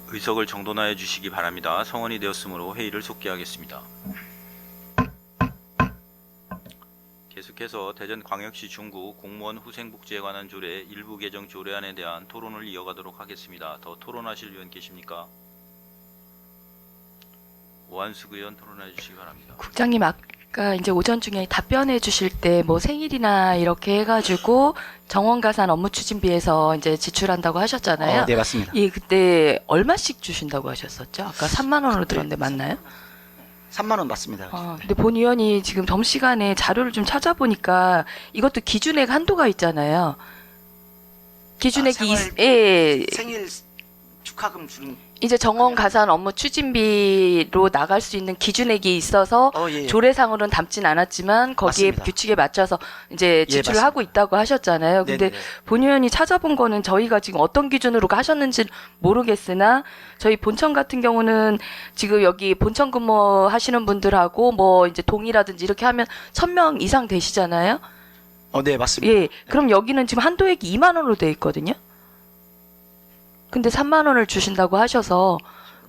의석을 정돈하여 주시기 바랍니다. 성원이 되었으므로 회의를 속기하겠습니다. 계속해서 대전광역시 중구 공무원 후생복지에 관한 조례 일부 개정 조례안에 대한 토론을 이어가도록 하겠습니다. 더 토론하실 의원 계십니까? 오한숙 의원 토론해 주시기 바랍니다. 국장님 아까 이제 오전 중에 답변해 주실 때 뭐 생일이나 이렇게 해가지고 정원가산 업무 추진비에서 이제 지출한다고 하셨잖아요. 네, 맞습니다. 예, 그때 얼마씩 주신다고 하셨었죠? 아까 3만 원으로 들었는데 맞나요? 3만 원 맞습니다. 근데 본 의원이 지금 점심시간에 자료를 좀 찾아보니까 이것도 기준액 한도가 있잖아요. 기준액이 생일 축하금 주는 이제 정원 가산 업무 추진비로 나갈 수 있는 기준액이 있어서 예. 조례상으로는 담진 않았지만 거기에 맞습니다. 규칙에 맞춰서 이제 지출을 맞습니다. 하고 있다고 하셨잖아요. 근데 네네. 본 의원이 찾아본 거는 저희가 지금 어떤 기준으로 하셨는지 모르겠으나 저희 본청 같은 경우는 지금 여기 본청 근무하시는 분들하고 뭐 이제 동의라든지 이렇게 하면 1,000명 이상 되시잖아요. 네, 맞습니다. 예. 그럼 여기는 지금 한도액이 2만 원으로 돼 있거든요. 근데 3만 원을 주신다고 하셔서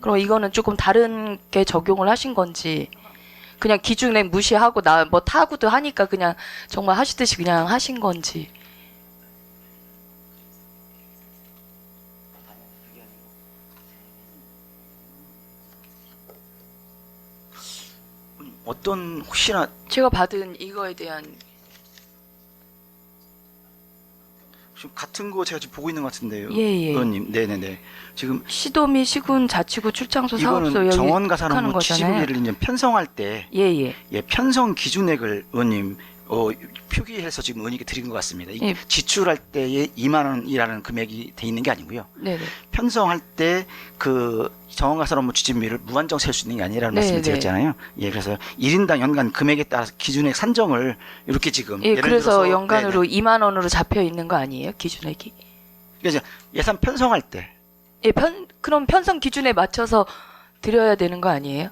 그럼 이거는 조금 다른 게 적용을 하신 건지 그냥 기준액 무시하고 나 뭐 타구도 하니까 그냥 정말 하시듯이 그냥 하신 건지. 어떤 혹시나 제가 받은 이거에 대한 지금 같은 거 제가 지금 보고 있는 것 같은데요. 예. 의원님, 네네네. 지금 시도 및 시군 자치구 출장소 사업소 이거는 여기 정원가산 하는 업무 거잖아요. 추진비를 이제 편성할 때 예. 편성 기준액을 의원님 표기해서 지금 의원님께 드린 것 같습니다. 예. 지출할 때에 2만 원이라는 금액이 돼 있는 게 아니고요. 네네. 편성할 때 그 정원가산 업무 추진비를 무한정 셀 수 있는 게 아니라는 네, 말씀을 네. 드렸잖아요. 예, 그래서 1인당 연간 금액에 따라서 기준액 산정을 이렇게 지금 예, 예를 그래서 들어서 연간으로 네네. 2만 원으로 잡혀 있는 거 아니에요? 기준액이? 그래서 예산 편성할 때 예, 그럼 편성 기준에 맞춰서 드려야 되는 거 아니에요?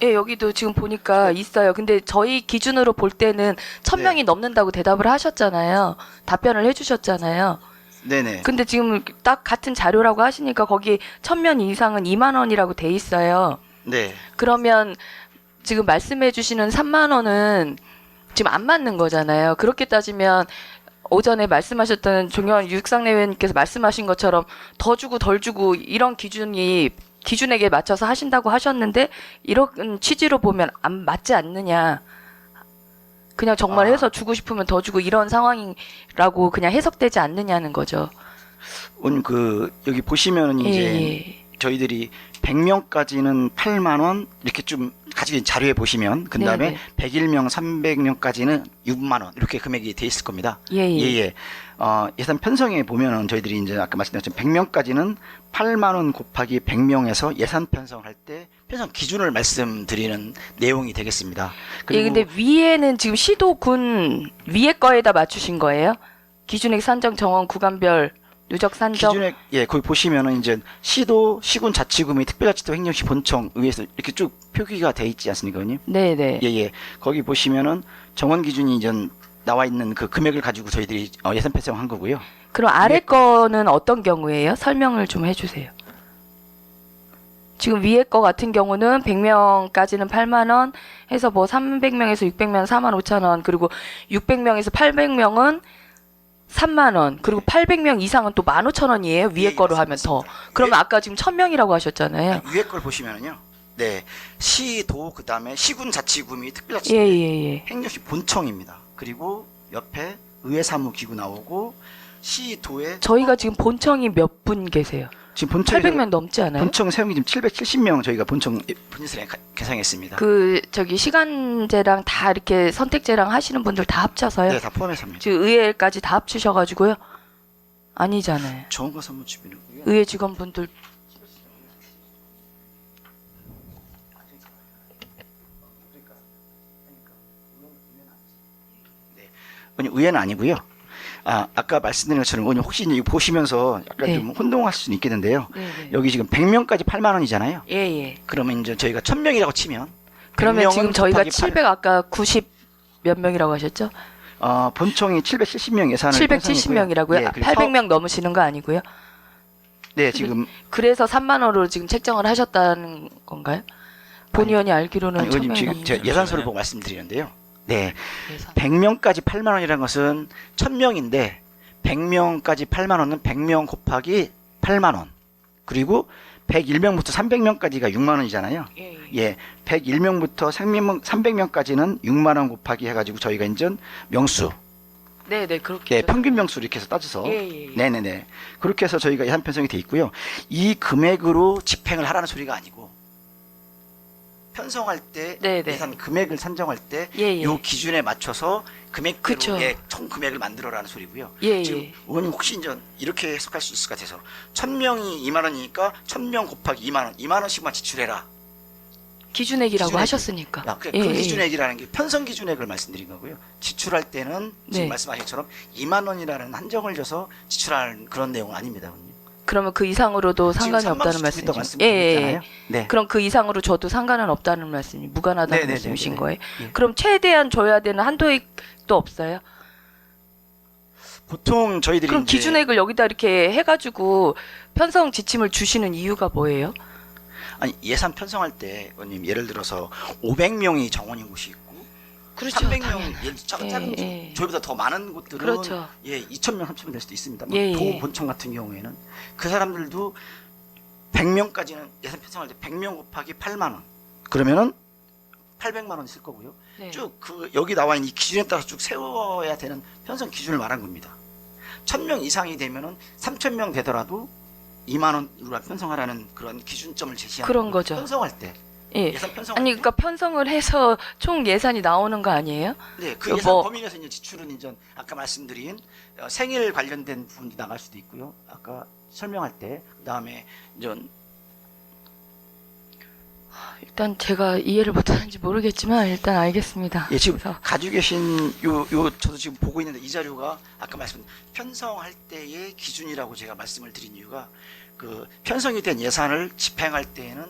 예, 여기도 지금 보니까 있어요. 근데 저희 기준으로 볼 때는 1,000명이 네. 넘는다고 대답을 하셨잖아요. 답변을 해주셨잖아요. 네네. 근데 지금 딱 같은 자료라고 하시니까 거기 1,000명 이상은 2만 원이라고 돼 있어요. 네. 그러면 지금 말씀해 주시는 3만 원은 지금 안 맞는 거잖아요. 그렇게 따지면 오전에 말씀하셨던 종현 육상내 의원님께서 말씀하신 것처럼 더 주고 덜 주고 이런 기준액에 맞춰서 하신다고 하셨는데 이런 취지로 보면 안 맞지 않느냐. 그냥 정말 해서 주고 싶으면 더 주고 이런 상황이라고 그냥 해석되지 않느냐는 거죠. 오늘 여기 보시면은 이제 예. 저희들이 100명까지는 8만 원 이렇게 좀 가지고 있는 자료에 보시면 그다음에 네네. 101명, 300명까지는 6만 원 이렇게 금액이 돼 있을 겁니다. 예. 예산 편성에 보면은 저희들이 이제 아까 말씀드렸던 100명까지는 8만 원 곱하기 100명에서 예산 편성할 때 편성 기준을 말씀드리는 내용이 되겠습니다. 예, 근데 위에는 지금 시도군 위에 거에다 맞추신 거예요? 기준액 산정 정원 구간별 누적 산정. 기준액 거기 보시면은 이제 시도, 시군, 자치구 및 특별자치도 행정시 본청 의회에서 이렇게 쭉 표기가 돼 있지 않습니까, 의원님? 네네. 거기 보시면은 정원 기준이 이제 나와 있는 그 금액을 가지고 저희들이 예산 편성한 거고요. 그럼 아래 거는 어떤 경우예요? 설명을 좀 해주세요. 지금 위에 거 같은 경우는 100명까지는 8만 원 해서 뭐 300명에서 600명 4만 5천 원 그리고 600명에서 800명은 3만 원 그리고 800명 이상은 또 15,000원이에요. 위에 예, 거로 하면 더. 그러면 아까 지금 1,000명이라고 하셨잖아요. 위에 걸 보시면은요. 네. 시도 그다음에 시군 자치구 및 특별자치도 예. 행정시 본청입니다. 그리고 옆에 의회 사무 기구 나오고 시도에 저희가 지금 본청이 몇 분 계세요? 지금 본청에 800명 넘지 않아요? 본청 세용이 지금 770명 저희가 본청 분실에 계상했습니다. 시간제랑 다 이렇게 선택제랑 하시는 분들 다 합쳐서요? 네, 다 포함해서 합니다. 지금 의회까지 다 합치셔가지고요? 아니잖아요. 정원과 선무 주비는고요. 의회 직원분들 의회는 아니고요. 아까 말씀드린 것처럼 의원님 혹시 이제 이거 보시면서 약간 네. 좀 혼동하실 수는 있겠는데요. 네네. 여기 지금 100명까지 8만 원이잖아요. 예. 그러면 이제 저희가 1000명이라고 치면 그러면 지금 저희가 곱하기 700 아까 90 몇 명이라고 하셨죠? 본총이 770명 예산을 770명이라고요? 예, 그리고 800명 넘으시는 거 아니고요? 네, 지금 그래서 3만 원으로 지금 책정을 하셨다는 건가요? 본 의원이 알기로는 아니, 의원님 지금 1000명이 제가 예산서를 보고 말씀드리는데요. 네, 예산. 100명까지 8만 원이라는 것은 1000명인데 100명까지 8만 원은 100명 곱하기 8만 원. 그리고 101명부터 300명까지가 6만 원이잖아요. 예, 101명부터 300명까지는 6만 원 곱하기 해가지고 저희가 이제 명수, 네, 그렇게. 예, 평균 명수 이렇게 해서 따져서, 예. 네네네. 그렇게 해서 저희가 예산 편성이 돼 있고요. 이 금액으로 집행을 하라는 소리가 아니고 편성할 때 네네. 예산 금액을 산정할 때 예. 요 기준에 맞춰서 금액대로 그쵸. 총 금액을 만들어라는 소리고요. 예. 지금 의원님 혹시 이제 이렇게 해석할 수 있을 것 같아서 1000명이 2만 원이니까 1000명 곱하기 2만 원, 2만 원씩만 지출해라. 기준액이라고 기준액이. 하셨으니까. 그래, 예, 그 예. 기준액이라는 게 편성 기준액을 말씀드린 거고요. 지출할 때는 지금 네. 말씀하신 것처럼 2만 원이라는 한정을 줘서 지출하는 그런 내용은 아닙니다, 의원님. 그러면 그 이상으로도 상관이 지금 없다는 3만 말씀이죠. 말씀드렸잖아요. 네. 그럼 그 이상으로 줘도 상관은 없다는 말씀이 무관하다는 네네네네. 말씀이신 거예요? 예. 그럼 최대한 줘야 되는 한도액도 없어요? 보통 저희들이 그럼 이제 기준액을 여기다 이렇게 해가지고 편성 지침을 주시는 이유가 뭐예요? 아니 예산 편성할 때 의원님 예를 들어서 500명이 정원인 곳이 있고 그렇죠. 300명 당연히. 예를 작은 예. 저희보다 더 많은 곳들은 그렇죠. 예 2,000명, 3,000명 될 수도 있습니다. 예, 예. 도본청 같은 경우에는 그 사람들도 100명까지는 예산 편성할 때 100명 곱하기 8만 원 그러면은 800만 원 있을 거고요. 네. 쭉 그 여기 나와 있는 이 기준에 따라서 쭉 세워야 되는 편성 기준을 말한 겁니다. 1000명 이상이 되면은 3000명 되더라도 2만 원으로 편성하라는 그런 기준점을 제시하는 그런 거예요. 거죠. 편성할 때 예. 예산 편성할 아니 때 그러니까 편성을 해서 총 예산이 나오는 거 아니에요? 네, 그 뭐- 예산 범위 내에서 이제 지출은 이제 아까 말씀드린 생일 관련된 부분도 나갈 수도 있고요. 아까 설명할 때 그다음에 이제 일단 제가 이해를 못하는지 모르겠지만 일단 알겠습니다. 예, 지금 그래서 가지고 계신 요 저도 지금 보고 있는데 이 자료가 아까 말씀 편성할 때의 기준이라고 제가 말씀을 드린 이유가 그 편성이 된 예산을 집행할 때에는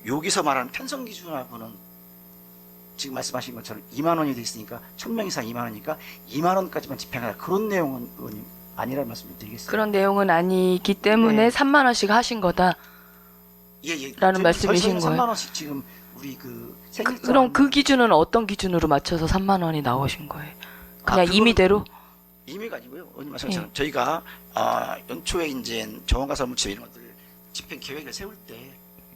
여기서 말하는 편성 기준하고는 지금 말씀하신 것처럼 2만 원이 돼 있으니까 1000명 이상 2만 원이니까 2만 원까지만 집행하라 그런 내용은 의원님 아니라는 말씀을 드리겠습니다. 그런 내용은 아니기 때문에 네. 3만 원씩 하신 거다. 예. 라는 말씀이신 거예요? 3만 원씩 지금 우리 그 생일 그럼 그 기준은 어떤 기준으로 맞춰서 3만 원이 나오신 거예요? 그냥 그거는- 임의대로? 임의가 아니고요. 의원님 말씀처럼 예. 저희가 연초에 이제 정원가설 무치 이런 것들 집행 계획을 세울 때,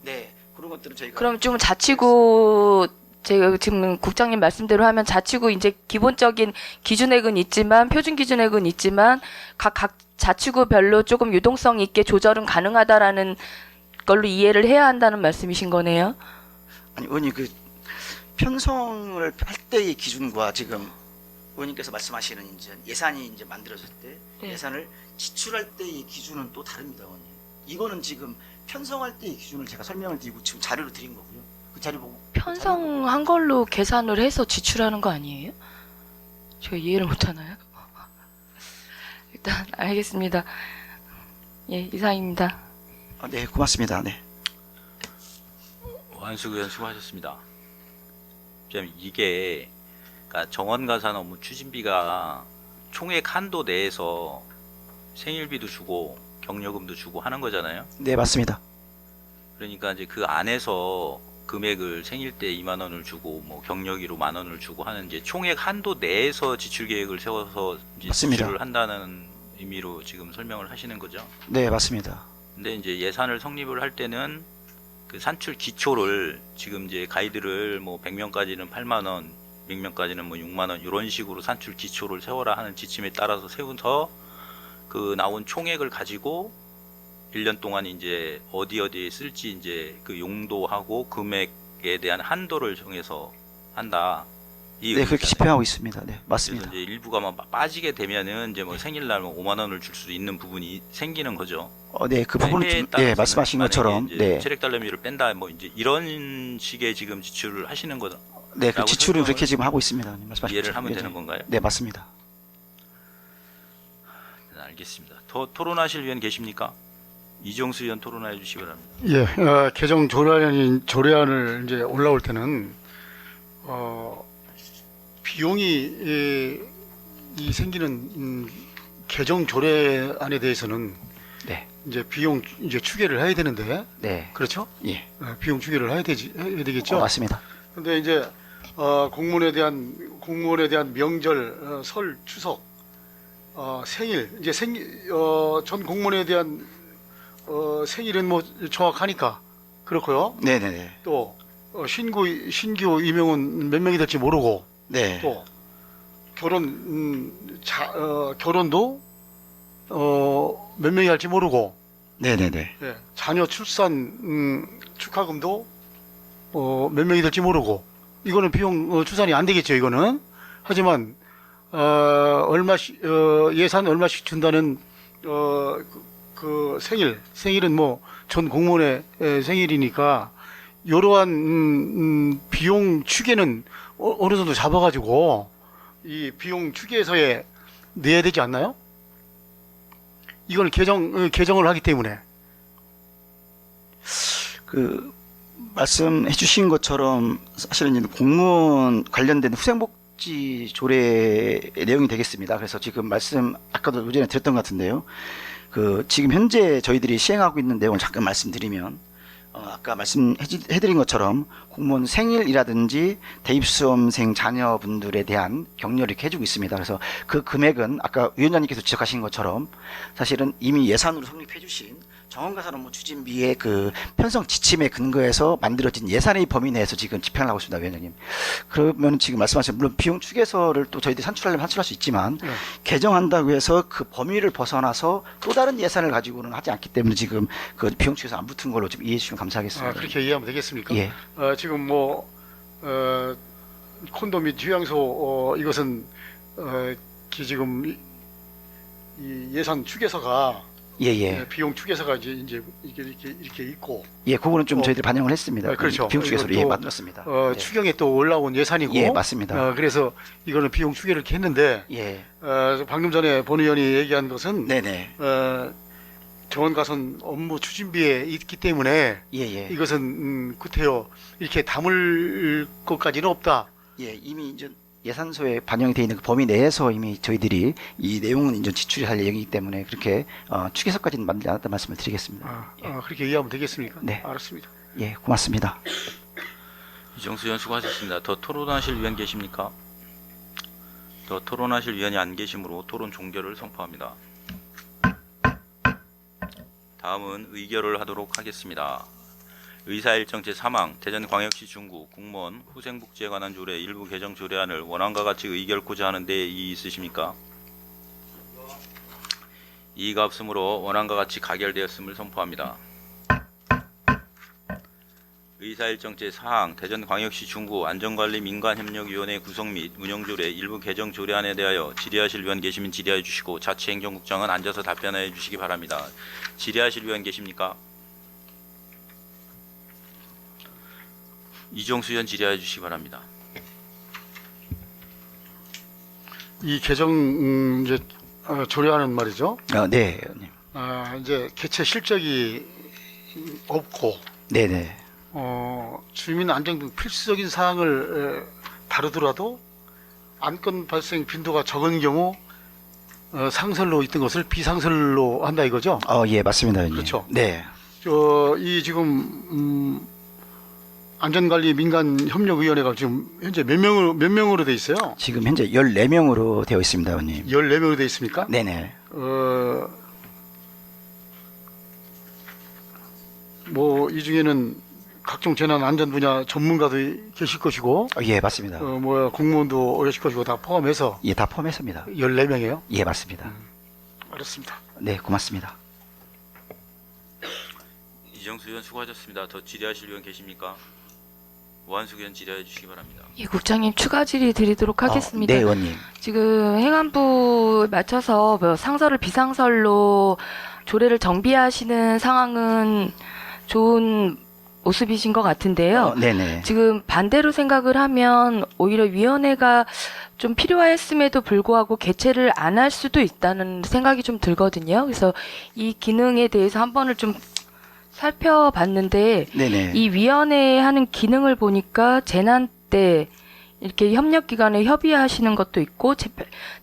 네 그런 것들은 저희가 그럼 좀 자치구 제가 지금 국장님 말씀대로 하면 자치구 이제 기본적인 기준액은 있지만 표준 기준액은 있지만 각 자치구별로 조금 유동성 있게 조절은 가능하다라는 걸로 이해를 해야 한다는 말씀이신 거네요. 아니 의원님 그 편성을 할 때의 기준과 지금 의원님께서 말씀하시는 이제 예산이 이제 만들어질 때 네. 예산을 지출할 때의 기준은 또 다릅니다, 의원님. 이거는 지금 편성할 때의 기준을 제가 설명을 드리고 지금 자료로 드린 거고요. 그 자료 보고 편성한 걸로 계산을 해서 지출하는 거 아니에요? 제가 이해를 못하나요? 일단 알겠습니다. 예, 이상입니다. 네 고맙습니다. 네. 완숙 의원 수고하셨습니다. 좀 이게 그러니까 정원가산 업무 추진비가 총액 한도 내에서 생일비도 주고 경력금도 주고 하는 거잖아요. 네 맞습니다. 그러니까 이제 그 안에서 금액을 생일 때 2만 원을 주고 뭐 경력이로 1만 원을 주고 하는 이제 총액 한도 내에서 지출 계획을 세워서 이제 맞습니다. 지출을 한다는 의미로 지금 설명을 하시는 거죠. 네 맞습니다. 근데 이제 예산을 성립을 할 때는 그 산출 기초를 지금 이제 가이드를 뭐 100명까지는 8만 원, 100명까지는 뭐 6만 원 이런 식으로 산출 기초를 세워라 하는 지침에 따라서 세워서 그 나온 총액을 가지고 1년 동안 이제 어디에 쓸지 이제 그 용도하고 금액에 대한 한도를 정해서 한다. 이 네 그렇게 의미잖아요. 집행하고 있습니다. 네 그래서 맞습니다. 이제 일부가 막 빠지게 되면은 이제 뭐 생일날 뭐 5만 원을 줄 수도 있는 부분이 생기는 거죠. 네 그 부분은 좀, 예 말씀하신 것처럼 네. 체력 달러미를 뺀다 뭐 이제 이런 식의 지금 지출을 하시는 거다. 네, 그 라고 지출은 그렇게 설명을 지금 하고 있습니다. 말씀하신 이해를 것처럼. 하면 네, 되는 네. 건가요? 네, 맞습니다. 네, 알겠습니다. 더 토론하실 의원 계십니까? 이정수 의원 토론해 주시기 바랍니다. 예, 개정 조례안을 이제 올라올 때는 비용이 이 생기는 개정 조례안에 대해서는 네. 이제 비용 이제 추계를 해야 되는데 네. 그렇죠? 예. 비용 추계를 해야 되겠죠. 맞습니다. 근데 이제 공무원에 대한 명절, 설, 추석, 생일 이제 전 공무원에 대한 생일은 뭐 정확하니까 그렇고요. 네네네. 또 신규 임용은 몇 명이 될지 모르고 네. 또 결혼도 몇 명이 할지 모르고 네네네. 예, 자녀 출산 축하금도 몇 명이 될지 모르고 이거는 비용 추산이 안 되겠죠. 이거는 하지만 예산 얼마씩 준다는 그 생일은 뭐 전 공무원의 생일이니까 이러한 비용 추계는 어느 정도 잡아가지고 이 비용 추계서에 내야 되지 않나요? 이걸 개정을 하기 때문에. 그 말씀해 주신 것처럼 사실은 이제 공무원 관련된 후생복지 조례의 내용이 되겠습니다. 그래서 지금 아까도 오전에 드렸던 것 같은데요. 지금 현재 저희들이 시행하고 있는 내용을 잠깐 말씀드리면 아까 말씀해드린 것처럼 공무원 생일이라든지 대입수험생 자녀분들에 대한 격려를 이렇게 해주고 있습니다. 그래서 그 금액은 아까 위원장님께서 지적하신 것처럼 사실은 이미 예산으로 성립해주신 정원가산업무 추진비의 그 편성 지침에 근거해서 만들어진 예산의 범위 내에서 지금 집행을 하고 있습니다, 위원장님. 그러면 지금 말씀하신 물론 비용 추계서를 또 저희들이 산출하려면 산출할 수 있지만 개정한다고 해서 그 범위를 벗어나서 또 다른 예산을 가지고는 하지 않기 때문에 지금 그 비용 추계서 안 붙은 걸로 좀 이해해 주시면 감사하겠습니다. 그렇게 이해하면 되겠습니까? 예. 지금 콘도 및 휴양소 이것은 지금 이 예산 추계서가 예. 비용 추계서가 이제 이렇게 있고 그거는 좀 저희들이 반영을 했습니다. 그렇죠. 비용 추계서로 이것도, 만들었습니다. 추경에 또 올라온 예산이고 맞습니다. 그래서 이거는 비용 추계를 이렇게 했는데 방금 전에 본 의원이 얘기한 것은 네네. 정원가선 업무 추진비에 있기 때문에 이것은 구태여 이렇게 담을 것까지는 없다. 이미 이제 예산서에 반영이 되어 있는 그 범위 내에서 이미 저희들이 이 내용은 이제 지출할 예정이기 때문에 그렇게 추계서까지는 만들지 않았다는 말씀을 드리겠습니다. 그렇게 이해하면 되겠습니까? 네. 알았습니다. 고맙습니다. 이정수 의원 수고하셨습니다. 더 토론하실 위원 계십니까? 더 토론하실 위원이 안 계시므로 토론 종결을 선포합니다. 다음은 의결을 하도록 하겠습니다. 의사일정 제3항 대전광역시 중구 공무원 후생복지에 관한 조례 일부 개정 조례안을 원안과 같이 의결코자 하는 데 이의 있으십니까? 이의가 없으므로 원안과 같이 가결되었음을 선포합니다. 의사일정 제4항 대전광역시 중구 안전관리 민관협력위원회 구성 및 운영조례 일부 개정 조례안에 대하여 질의하실 위원 계시면 질의해 주시고 자치행정국장은 앉아서 답변해 주시기 바랍니다. 질의하실 위원 계십니까? 이정수 의원 질의해 주시기 바랍니다. 이 개정 이제 조례안은 말이죠. 네, 의원님. 이제 개최 실적이 없고 네네. 주민 안정 등 필수적인 사항을 다루더라도 안건 발생 빈도가 적은 경우 상설로 있던 것을 비상설로 한다 이거죠? 맞습니다, 의원님. 그렇죠. 네. 이 지금 안전관리 민간협력위원회가 지금 현재 몇 명으로 돼 있어요? 지금 현재 14명으로 되어 있습니다, 의원님. 14명으로 돼 있습니까? 네네. 뭐 이 중에는 각종 재난 안전 분야 전문가도 계실 것이고, 맞습니다. 공무원도 계실 것이고 다 포함해서 다 포함했습니다. 14명이에요? 맞습니다. 알았습니다. 네, 고맙습니다. 이정수 의원 수고하셨습니다. 더 질의하실 위원 계십니까? 오한숙 의원 질의해 주시기 바랍니다. 국장님 추가 질의 드리도록 하겠습니다. 네, 의원님. 지금 행안부에 맞춰서 상설을 비상설로 조례를 정비하시는 상황은 좋은 모습이신 것 같은데요. 네네. 지금 반대로 생각을 하면 오히려 위원회가 좀 필요했음에도 불구하고 개최를 안 할 수도 있다는 생각이 좀 들거든요. 그래서 이 기능에 대해서 한 번을 좀 살펴봤는데 네네. 이 위원회 하는 기능을 보니까 재난 때 이렇게 협력기관에 협의하시는 것도 있고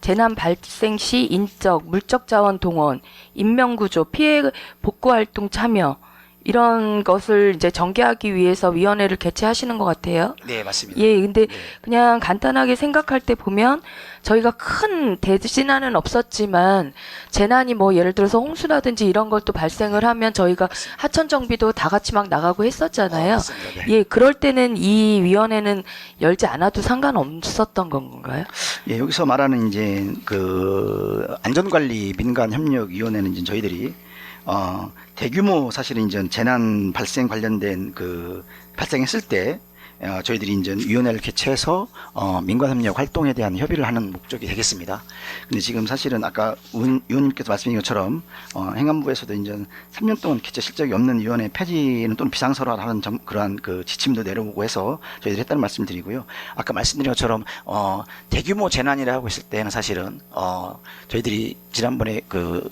재난 발생 시 인적, 물적 자원 동원, 인명구조, 피해 복구 활동 참여 이런 것을 이제 전개하기 위해서 위원회를 개최하시는 것 같아요. 네, 맞습니다. 예, 근데 네. 그냥 간단하게 생각할 때 보면 저희가 큰 대진난은 없었지만 재난이 뭐 예를 들어서 홍수라든지 이런 것도 발생을 하면 저희가 하천 정비도 다 같이 막 나가고 했었잖아요. 맞습니다. 네. 예, 그럴 때는 이 위원회는 열지 않아도 상관없었던 건가요? 예, 여기서 말하는 이제 그 안전관리 민간협력위원회는 이제 저희들이 대규모 사실은 이제 재난 발생 관련된 그 발생했을 때 저희들이 이제 위원회를 개최해서 민간협력 활동에 대한 협의를 하는 목적이 되겠습니다. 근데 지금 사실은 아까 의원님께서 말씀하신 것처럼 행안부에서도 이제 3년 동안 개최 실적이 없는 위원회 폐지는 또는 비상설화하는 그러한 그 지침도 내려오고 해서 저희들이 했다는 말씀을 드리고요. 아까 말씀드린 것처럼 대규모 재난이라고 했을 때는 사실은 저희들이 지난번에 그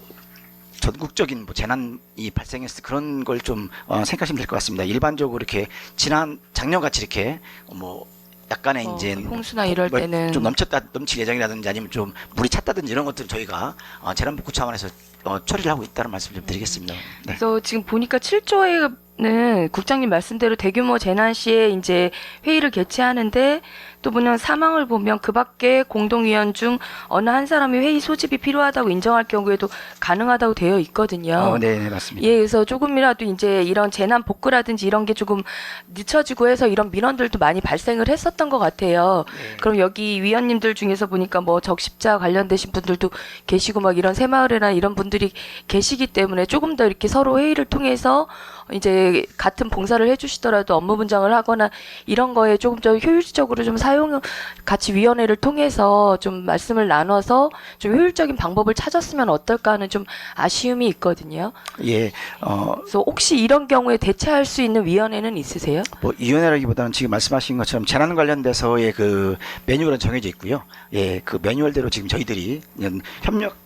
전국적인 뭐 재난이 발생했을 때 그런 걸 좀 생각하시면 될 것 같습니다. 일반적으로 이렇게 작년같이 이렇게 뭐 약간의 이제 홍수나 이럴 뭐 때는 좀 넘칠 예정이라든지 아니면 좀 물이 찼다든지 이런 것들 저희가 재난복구 차원에서 처리를 하고 있다는 말씀 좀 드리겠습니다. 네. 그래서 지금 보니까 7조에는 국장님 말씀대로 대규모 재난 시에 이제 회의를 개최하는데 또 보면 사망을 보면 그 밖에 공동위원 중 어느 한 사람이 회의 소집이 필요하다고 인정할 경우에도 가능하다고 되어 있거든요. 네, 맞습니다. 예, 그래서 조금이라도 이제 이런 재난 복구라든지 이런 게 조금 늦춰지고 해서 이런 민원들도 많이 발생을 했었던 것 같아요. 네. 그럼 여기 위원님들 중에서 보니까 뭐 적십자 관련되신 분들도 계시고 막 이런 새마을이나 이런 분들이 계시기 때문에 조금 더 이렇게 서로 회의를 통해서 이제 같은 봉사를 해주시더라도 업무 분장을 하거나 이런 거에 조금 더 효율적으로 좀 같이 위원회를 통해서 좀 말씀을 나눠서 좀 효율적인 방법을 찾았으면 어떨까 하는 좀 아쉬움이 있거든요. 예, 그래서 혹시 이런 경우에 대처할 수 있는 위원회는 있으세요? 뭐 위원회라기보다는 지금 말씀하신 것처럼 재난 관련돼서의 그 매뉴얼은 정해져 있고요. 예, 그 매뉴얼대로 지금 저희들이 협력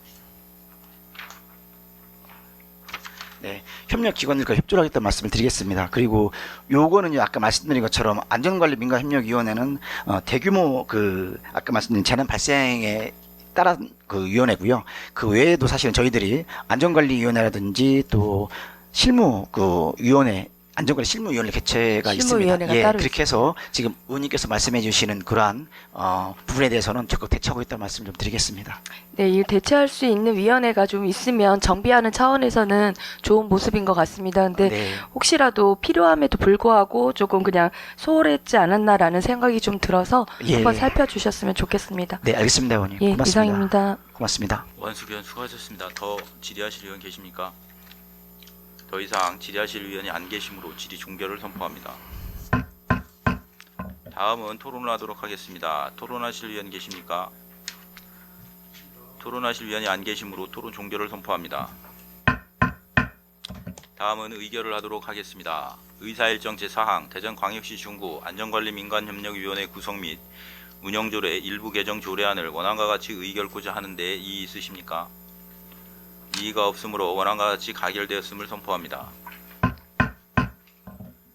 기관들과 협조를 하겠다는 말씀을 드리겠습니다. 그리고 요거는 아까 말씀드린 것처럼 안전관리 민간협력위원회는 대규모 그 아까 말씀드린 재난 발생에 따른 그 위원회고요. 그 외에도 사실은 저희들이 안전관리위원회라든지 또 실무 그 위원회 안전관리 실무위원회 개최가 있습니다. 예, 그렇게 해서 지금 의원님께서 말씀해 주시는 그러한 부분에 대해서는 적극 대처하고 있다는 말씀 좀 드리겠습니다. 네, 이 대처할 수 있는 위원회가 좀 있으면 정비하는 차원에서는 좋은 모습인 것 같습니다. 근데 네. 혹시라도 필요함에도 불구하고 조금 그냥 소홀했지 않았나라는 생각이 좀 들어서 예. 한번 살펴주셨으면 좋겠습니다. 네, 알겠습니다, 의원님. 예, 고맙습니다. 이상입니다. 고맙습니다. 원수 위원 수고하셨습니다. 더 질의하실 의원 계십니까? 더 이상 질의하실 의원이 안 계시므로 질의 종결을 선포합니다. 다음은 토론을 하도록 하겠습니다. 토론하실 의원 계십니까? 토론하실 의원이 안 계시므로 토론 종결을 선포합니다. 다음은 의결을 하도록 하겠습니다. 의사일정 제4항 대전광역시 중구 안전관리민간협력위원회 구성 및 운영조례 일부 개정 조례안을 원안과 같이 의결코자 하는데 이의 있으십니까? 이의가 없으므로 원안과 같이 가결되었음을 선포합니다.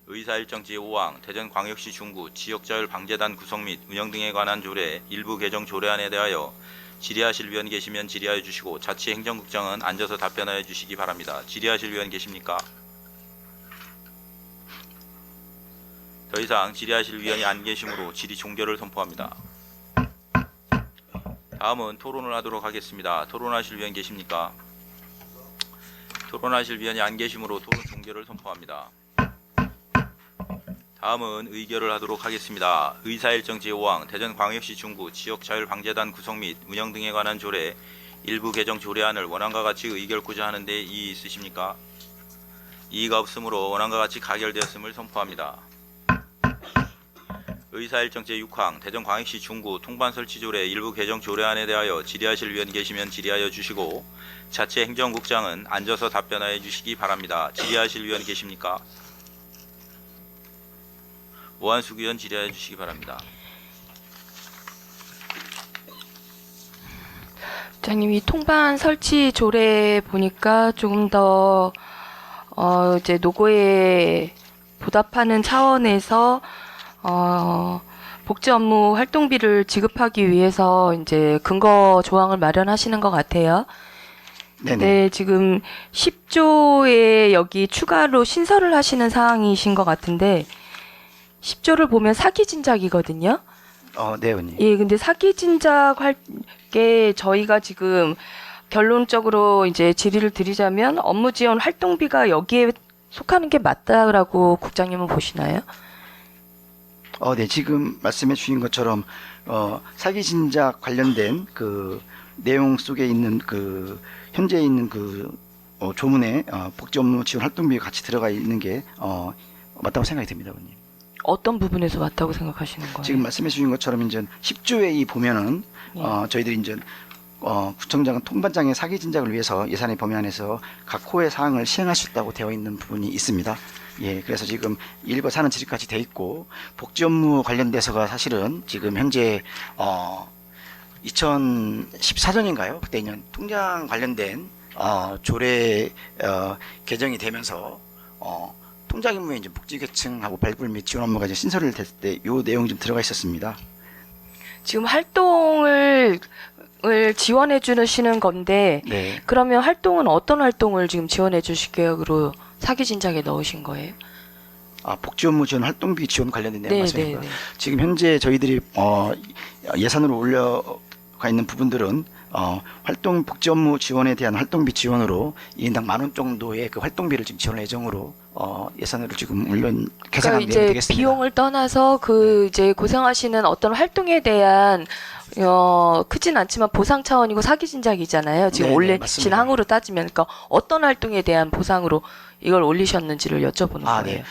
의사일정 제5항 대전광역시 중구 지역자율방재단 구성 및 운영 등에 관한 조례 일부 개정 조례안에 대하여 질의하실 위원 계시면 질의하여 주시고 자치행정국장은 앉아서 답변하여 주시기 바랍니다. 질의하실 위원 계십니까? 더 이상 질의하실 위원이 안 계시므로 질의 종결을 선포합니다. 다음은 토론을 하도록 하겠습니다. 토론하실 위원 계십니까? 토론하실 위원이 안 계시므로 토론 종결을 선포합니다. 다음은 의결을 하도록 하겠습니다. 의사일정 제5항 대전광역시 중구 지역자율방재단 구성 및 운영 등에 관한 조례 일부 개정 조례안을 원안과 같이 의결코자 하는데 이의 있으십니까? 이의가 없으므로 원안과 같이 가결되었음을 선포합니다. 의사일정 제6항 대전광역시 중구 통반설치조례 일부 개정 조례안에 대하여 질의하실 위원 계시면 질의하여 주시고 자치행정국장은 앉아서 답변하여 주시기 바랍니다. 질의하실 위원 계십니까? 오한숙 의원 질의하여 주시기 바랍니다. 장님, 이 통반 설치 조례 보니까 조금 더 이제 노고에 보답하는 차원에서 복지 업무 활동비를 지급하기 위해서 이제 근거 조항을 마련하시는 것 같아요. 네네. 네, 지금 10조에 여기 추가로 신설을 하시는 사항이신 것 같은데 10조를 보면 사기 진작이거든요. 네, 의원님. 예, 근데 사기 진작 할 게 저희가 지금 결론적으로 이제 질의를 드리자면 업무 지원 활동비가 여기에 속하는 게 맞다라고 국장님은 보시나요? 네, 지금 말씀해 주신 것처럼 사기 진작 관련된 그 내용 속에 있는 그 현재 있는 그 조문에 복지 업무 지원 활동비가 같이 들어가 있는 게 맞다고 생각이 됩니다, 의원님. 어떤 부분에서 맞다고 생각하시는 거예요? 지금 말씀해 주신 것처럼 이제 10조에 이 보면은 저희들이 이제 구청장은 통반장의 사기 진작을 위해서 예산의 범위 안에서 각 호의 사항을 시행할 수 있다고 되어 있는 부분이 있습니다. 예, 그래서 지금 1과 4는 지리까지 돼 있고 복지 업무 관련돼서가 사실은 지금 현재 2014년인가요? 그때 이제 통장 관련된 조례 개정이 되면서 통장 임무에 이제 복지 계층하고 발굴 및 지원 업무가 이제 신설을 됐을 때 요 내용이 좀 들어가 있었습니다. 지금 활동을 지원해 주시는 건데 네. 그러면 활동은 어떤 활동을 지금 지원해 주실 계획으로 사기 진작에 넣으신 거예요? 복지 업무 지원 활동비 지원 관련된 내용 네, 말씀이고요. 네, 네. 지금 현재 저희들이 예산으로 올려가 있는 부분들은 활동 복지 업무 지원에 대한 활동비 지원으로 1인당 10,000원 정도의 그 활동비를 지금 지원 예정으로 예산으로 지금 그러니까 계산한 내용이 이제 되겠습니다. 비용을 떠나서 그 이제 고생하시는 어떤 활동에 대한 크진 않지만 보상 차원이고 사기 진작이잖아요. 지금 네, 네, 올리신 맞습니다. 항으로 따지면 그러니까 어떤 활동에 대한 보상으로 이걸 올리셨는지를 여쭤보는 거예요. 네.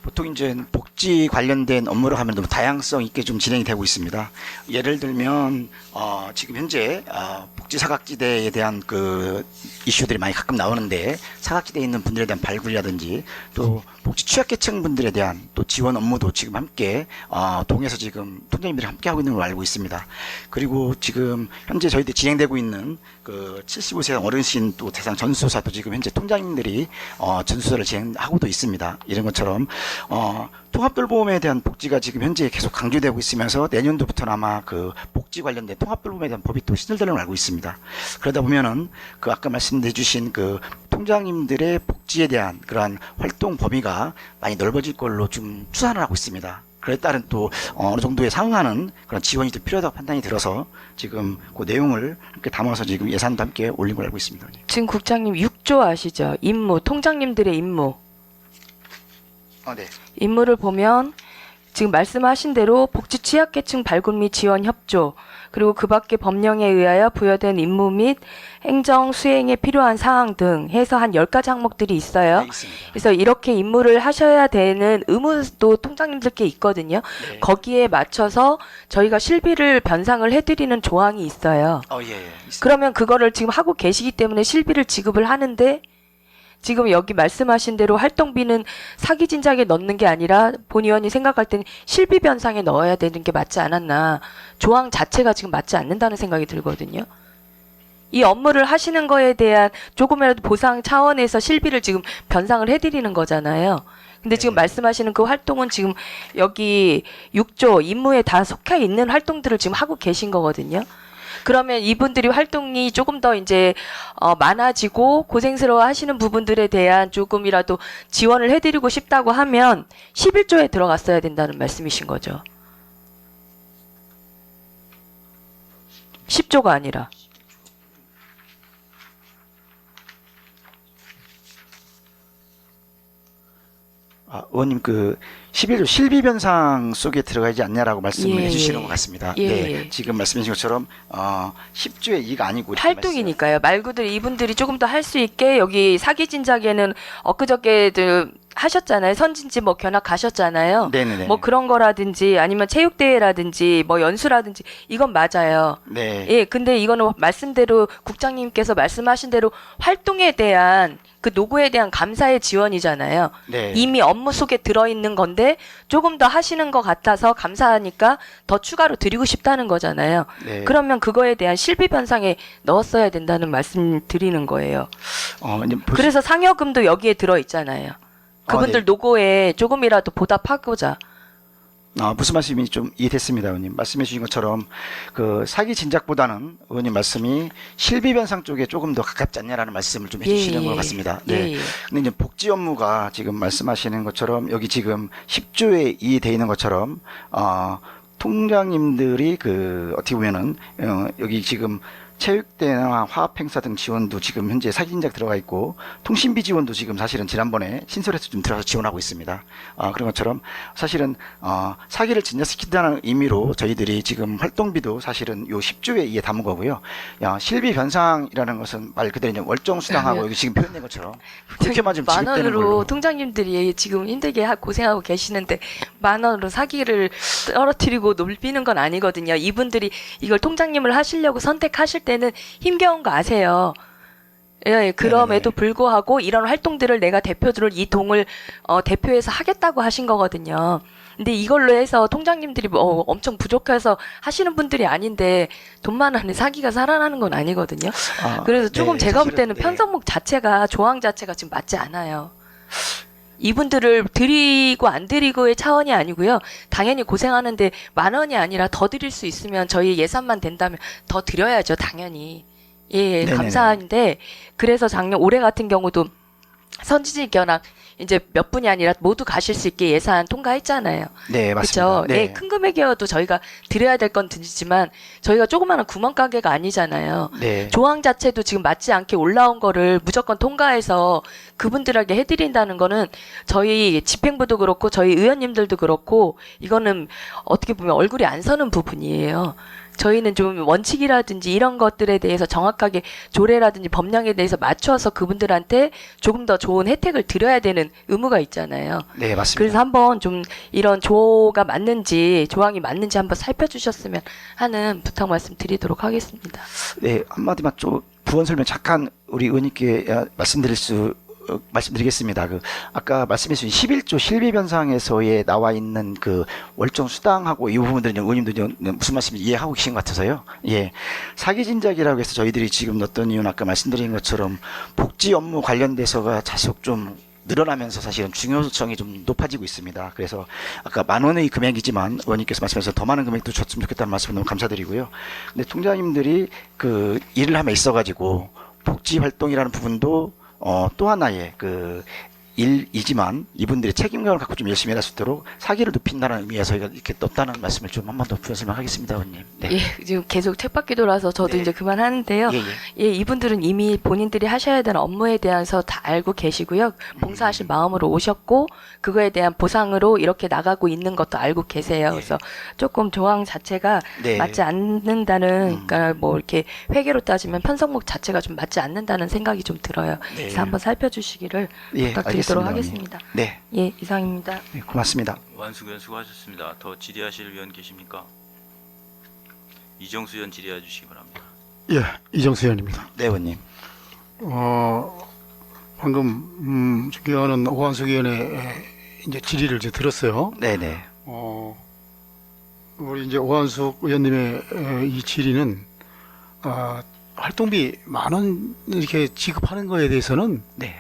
보통 이제 복지 관련된 업무를 하면 너무 다양성 있게 좀 진행이 되고 있습니다. 예를 들면 지금 현재 복지 사각지대에 대한 그 이슈들이 많이 가끔 나오는데 사각지대에 있는 분들에 대한 발굴이라든지 또 복지 취약계층 분들에 대한 또 지원 업무도 지금 함께 동에서 지금 통장님들이 함께 하고 있는 걸로 알고 있습니다. 그리고 지금 현재 저희들 진행되고 있는 그 75세 어르신 또 대상 전수조사도 지금 현재 통장님들이 전수조사를 진행하고도 있습니다. 이런 것처럼 통합돌보험에 대한 복지가 지금 현재 계속 강조되고 있으면서 내년도부터는 아마 그 복지 관련된 통합돌보험에 대한 법이 또 신설되는 걸 알고 있습니다. 그러다 보면은 그 아까 말씀해 주신 그 통장님들의 복지에 대한 그러한 활동 범위가 많이 넓어질 걸로 좀 추산을 하고 있습니다. 그에 따른 또 어느 정도에 상응하는 그런 지원이 또 필요하다고 판단이 들어서 지금 그 내용을 함께 담아서 지금 예산도 함께 올린 걸 알고 있습니다. 지금 국장님 6조 아시죠? 임무, 통장님들의 임무. 네. 임무를 보면 지금 말씀하신 대로 복지 취약계층 발굴 및 지원 협조 그리고 그 밖에 법령에 의하여 부여된 임무 및 행정 수행에 필요한 사항 등 해서 한 10가지 항목들이 있어요. 네, 있습니다. 그래서 이렇게 임무를 하셔야 되는 의무도 통장님들께 있거든요. 네. 거기에 맞춰서 저희가 실비를 변상을 해드리는 조항이 있어요. 예, 있습니다. 그러면 그거를 지금 하고 계시기 때문에 실비를 지급을 하는데 지금 여기 말씀하신 대로 활동비는 사기 진작에 넣는 게 아니라 본 의원이 생각할 때는 실비 변상에 넣어야 되는 게 맞지 않았나. 조항 자체가 지금 맞지 않는다는 생각이 들거든요. 이 업무를 하시는 거에 대한 조금이라도 보상 차원에서 실비를 지금 변상을 해드리는 거잖아요. 근데 지금 말씀하시는 그 활동은 지금 여기 6조 임무에 다 속해 있는 활동들을 지금 하고 계신 거거든요. 그러면 이분들이 활동이 조금 더 이제 많아지고 고생스러워 하시는 부분들에 대한 조금이라도 지원을 해드리고 싶다고 하면 11조에 들어갔어야 된다는 말씀이신 거죠. 10조가 아니라. 의원님 그 11조 실비 변상 속에 들어가지 않냐라고 말씀을 예, 해주시는 예. 것 같습니다. 예, 네, 예. 지금 말씀하신 것처럼 10조의 2가 아니고 이렇게 활동이니까요. 말 그대로 이분들이 조금 더 할 수 있게 여기 사기 진작에는 엊그저께들 하셨잖아요. 선진지 뭐 견학 가셨잖아요. 네네네. 뭐 그런 거라든지 아니면 체육대회라든지 뭐 연수라든지 이건 맞아요. 네. 예, 근데 이거는 말씀대로 국장님께서 말씀하신 대로 활동에 대한 그 노고에 대한 감사의 지원이잖아요. 네. 이미 업무 속에 들어있는 건데 조금 더 하시는 것 같아서 감사하니까 더 추가로 드리고 싶다는 거잖아요. 네. 그러면 그거에 대한 실비 변상에 넣었어야 된다는 말씀 드리는 거예요. 이제 그래서 상여금도 여기에 들어있잖아요. 그분들 네. 노고에 조금이라도 보답하고자. 무슨 말씀인지 좀 이해됐습니다, 의원님. 말씀해 주신 것처럼 그 사기 진작보다는 의원님 말씀이 실비 변상 쪽에 조금 더 가깝지 않냐라는 말씀을 좀 해주시는 것 같습니다. 네. 근데 이제 복지 업무가 지금 말씀하시는 것처럼 여기 지금 10조에 이돼 있는 것처럼 통장님들이 그 어떻게 보면은 여기 지금 체육대회나 화합행사 등 지원도 지금 현재 사기 진작 들어가 있고 통신비 지원도 지금 사실은 지난번에 신설해서 좀 들어가서 지원하고 있습니다. 그런 것처럼 사실은 사기를 진작시킨다는 의미로 저희들이 지금 활동비도 사실은 요 10조에 이에 담은 거고요. 실비 변상이라는 것은 말 그대로 이제 월정 수당하고 여기 지금 표현된 것처럼 그렇게만 좀 만 지급되는 원으로 걸로. 통장님들이 지금 힘들게 고생하고 계시는데 만 원으로 사기를 떨어뜨리고 놀비는 건 아니거든요. 이분들이 이걸 통장님을 하시려고 선택하실 때는 힘겨운 거 아세요. 예, 그럼에도 불구하고 이런 활동들을 내가 대표들을 이 동을 대표해서 하겠다고 하신 거거든요. 근데 이걸로 해서 통장님들이 엄청 부족해서 하시는 분들이 아닌데 돈만 하는 사기가 살아나는 건 아니거든요. 그래서 조금 네, 제가 볼 사실은, 때는 네. 편성목 자체가 조항 자체가 지금 맞지 않아요. 이분들을 드리고 안 드리고의 차원이 아니고요. 당연히 고생하는데 만 원이 아니라 더 드릴 수 있으면 저희 예산만 된다면 더 드려야죠. 당연히. 예, 네네네. 감사한데 그래서 올해 같은 경우도 선지직 견학 이제 몇 분이 아니라 모두 가실 수 있게 예산 통과했잖아요. 네, 맞습니다. 그렇죠. 네. 예, 큰 금액이어도 저희가 드려야 될 건 드리지만 저희가 조그마한 구멍가게가 아니잖아요. 네. 조항 자체도 지금 맞지 않게 올라온 거를 무조건 통과해서 그분들에게 해드린다는 거는 저희 집행부도 그렇고 저희 의원님들도 그렇고 이거는 어떻게 보면 얼굴이 안 서는 부분이에요. 저희는 좀 원칙이라든지 이런 것들에 대해서 정확하게 조례라든지 법령에 대해서 맞춰서 그분들한테 조금 더 좋은 혜택을 드려야 되는 의무가 있잖아요. 네, 맞습니다. 그래서 한번 좀 이런 조가 맞는지 조항이 맞는지 한번 살펴주셨으면 하는 부탁 말씀 드리도록 하겠습니다. 네, 한마디만 좀 부원 설명 잠깐 우리 의원님께 말씀드리겠습니다. 아까 말씀해 주신 11조 실비 변상에서에 나와 있는 그 월정 수당하고 이 부분들은 의원님도 무슨 말씀인지 이해하고 계신 것 같아서요. 예. 사기 진작이라고 해서 저희들이 지금 넣었던 이유는 아까 말씀드린 것처럼 복지 업무 관련돼서가 자속 좀 늘어나면서 사실은 중요성이 좀 높아지고 있습니다. 그래서 아까 만 원의 금액이지만 의원님께서 말씀하셔서 더 많은 금액도 줬으면 좋겠다는 말씀 너무 감사드리고요. 근데 통장님들이 그 일을 함에 있어가지고 복지 활동이라는 부분도 또 하나의 그 일이지만 이분들의 책임감을 갖고 좀 열심히 할 수 있도록 사기를 눕힌다는 의미에서 저희가 이렇게 떴다는 말씀을 좀 한 번 더 부연 설명하겠습니다, 의원님. 네. 예, 지금 계속 책받기도라서 저도 네. 이제 그만하는데요. 예, 예, 이분들은 이미 본인들이 하셔야 되는 업무에 대해서 다 알고 계시고요. 봉사하실 마음으로 오셨고 그거에 대한 보상으로 이렇게 나가고 있는 것도 알고 계세요. 그래서 조금 조항 자체가 네. 맞지 않는다는, 그러니까 뭐 이렇게 회계로 따지면 편성목 자체가 좀 맞지 않는다는 생각이 좀 들어요. 네. 그래서 한번 살펴주시기를 예, 부탁드리도록 알겠습니다, 하겠습니다. 의원님. 네, 예, 이상입니다. 네, 고맙습니다. 완숙 의원 수고하셨습니다. 더 질의하실 의원 계십니까? 이정수 의원 질의해 주시기 바랍니다. 예, 이정수 의원입니다. 네, 의원님. 방금 존경하는 오한숙 의원의 이제 질의를 이제 들었어요. 네, 네. 우리 이제 오한숙 의원님의 이 질의는 활동비 만 원 이렇게 지급하는 거에 대해서는 네.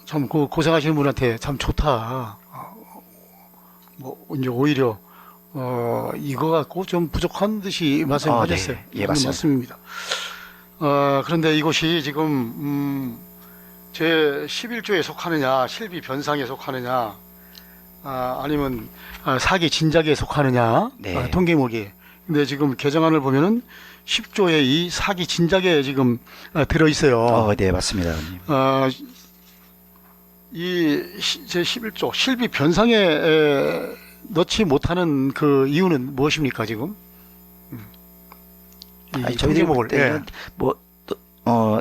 참 고생하시는 분한테 참 좋다. 뭐 이제 오히려 이거 갖고 좀 부족한 듯이 말씀하셨어요. 네. 예, 맞습니다. 맞습니다. 그런데 이것이 지금 제 11조에 속하느냐, 실비 변상에 속하느냐, 아니면 사기 진작에 속하느냐, 네. 통계목이. 근데 지금 개정안을 보면은 10조에 이 사기 진작에 지금 들어 있어요. 네, 맞습니다, 의원님. 제 11조 실비 변상에 넣지 못하는 그 이유는 무엇입니까 지금? 이 저희들이 볼 통계목을, 때는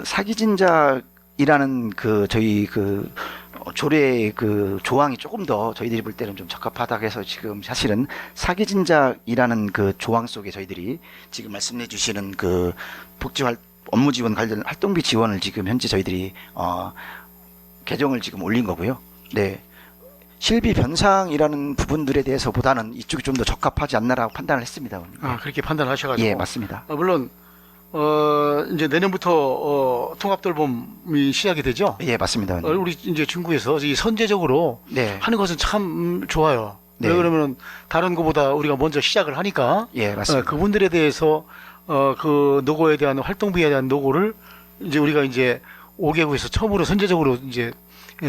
사기 진작이라는 그 저희 그 조례의 그 조항이 조금 더 저희들이 볼 때는 좀 적합하다고 해서 지금 사실은 사기 진작이라는 그 조항 속에 저희들이 지금 말씀해 주시는 그 업무 지원 관련 활동비 지원을 지금 현재 저희들이 개정을 지금 올린 거고요. 네. 실비 변상이라는 부분들에 대해서보다는 이쪽이 좀 더 적합하지 않나라고 판단을 했습니다. 그렇게 판단하셔가지고. 예, 맞습니다. 물론 이제 내년부터 통합돌봄이 시작이 되죠. 예, 맞습니다. 우리 이제 중구에서 이 선제적으로 네. 하는 것은 참 좋아요. 네. 왜 그러면 다른 것보다 우리가 먼저 시작을 하니까 예, 맞습니다. 그분들에 대해서 그 노고에 대한 활동비에 대한 노고를 이제 우리가 이제 5개국에서 처음으로 선제적으로 이제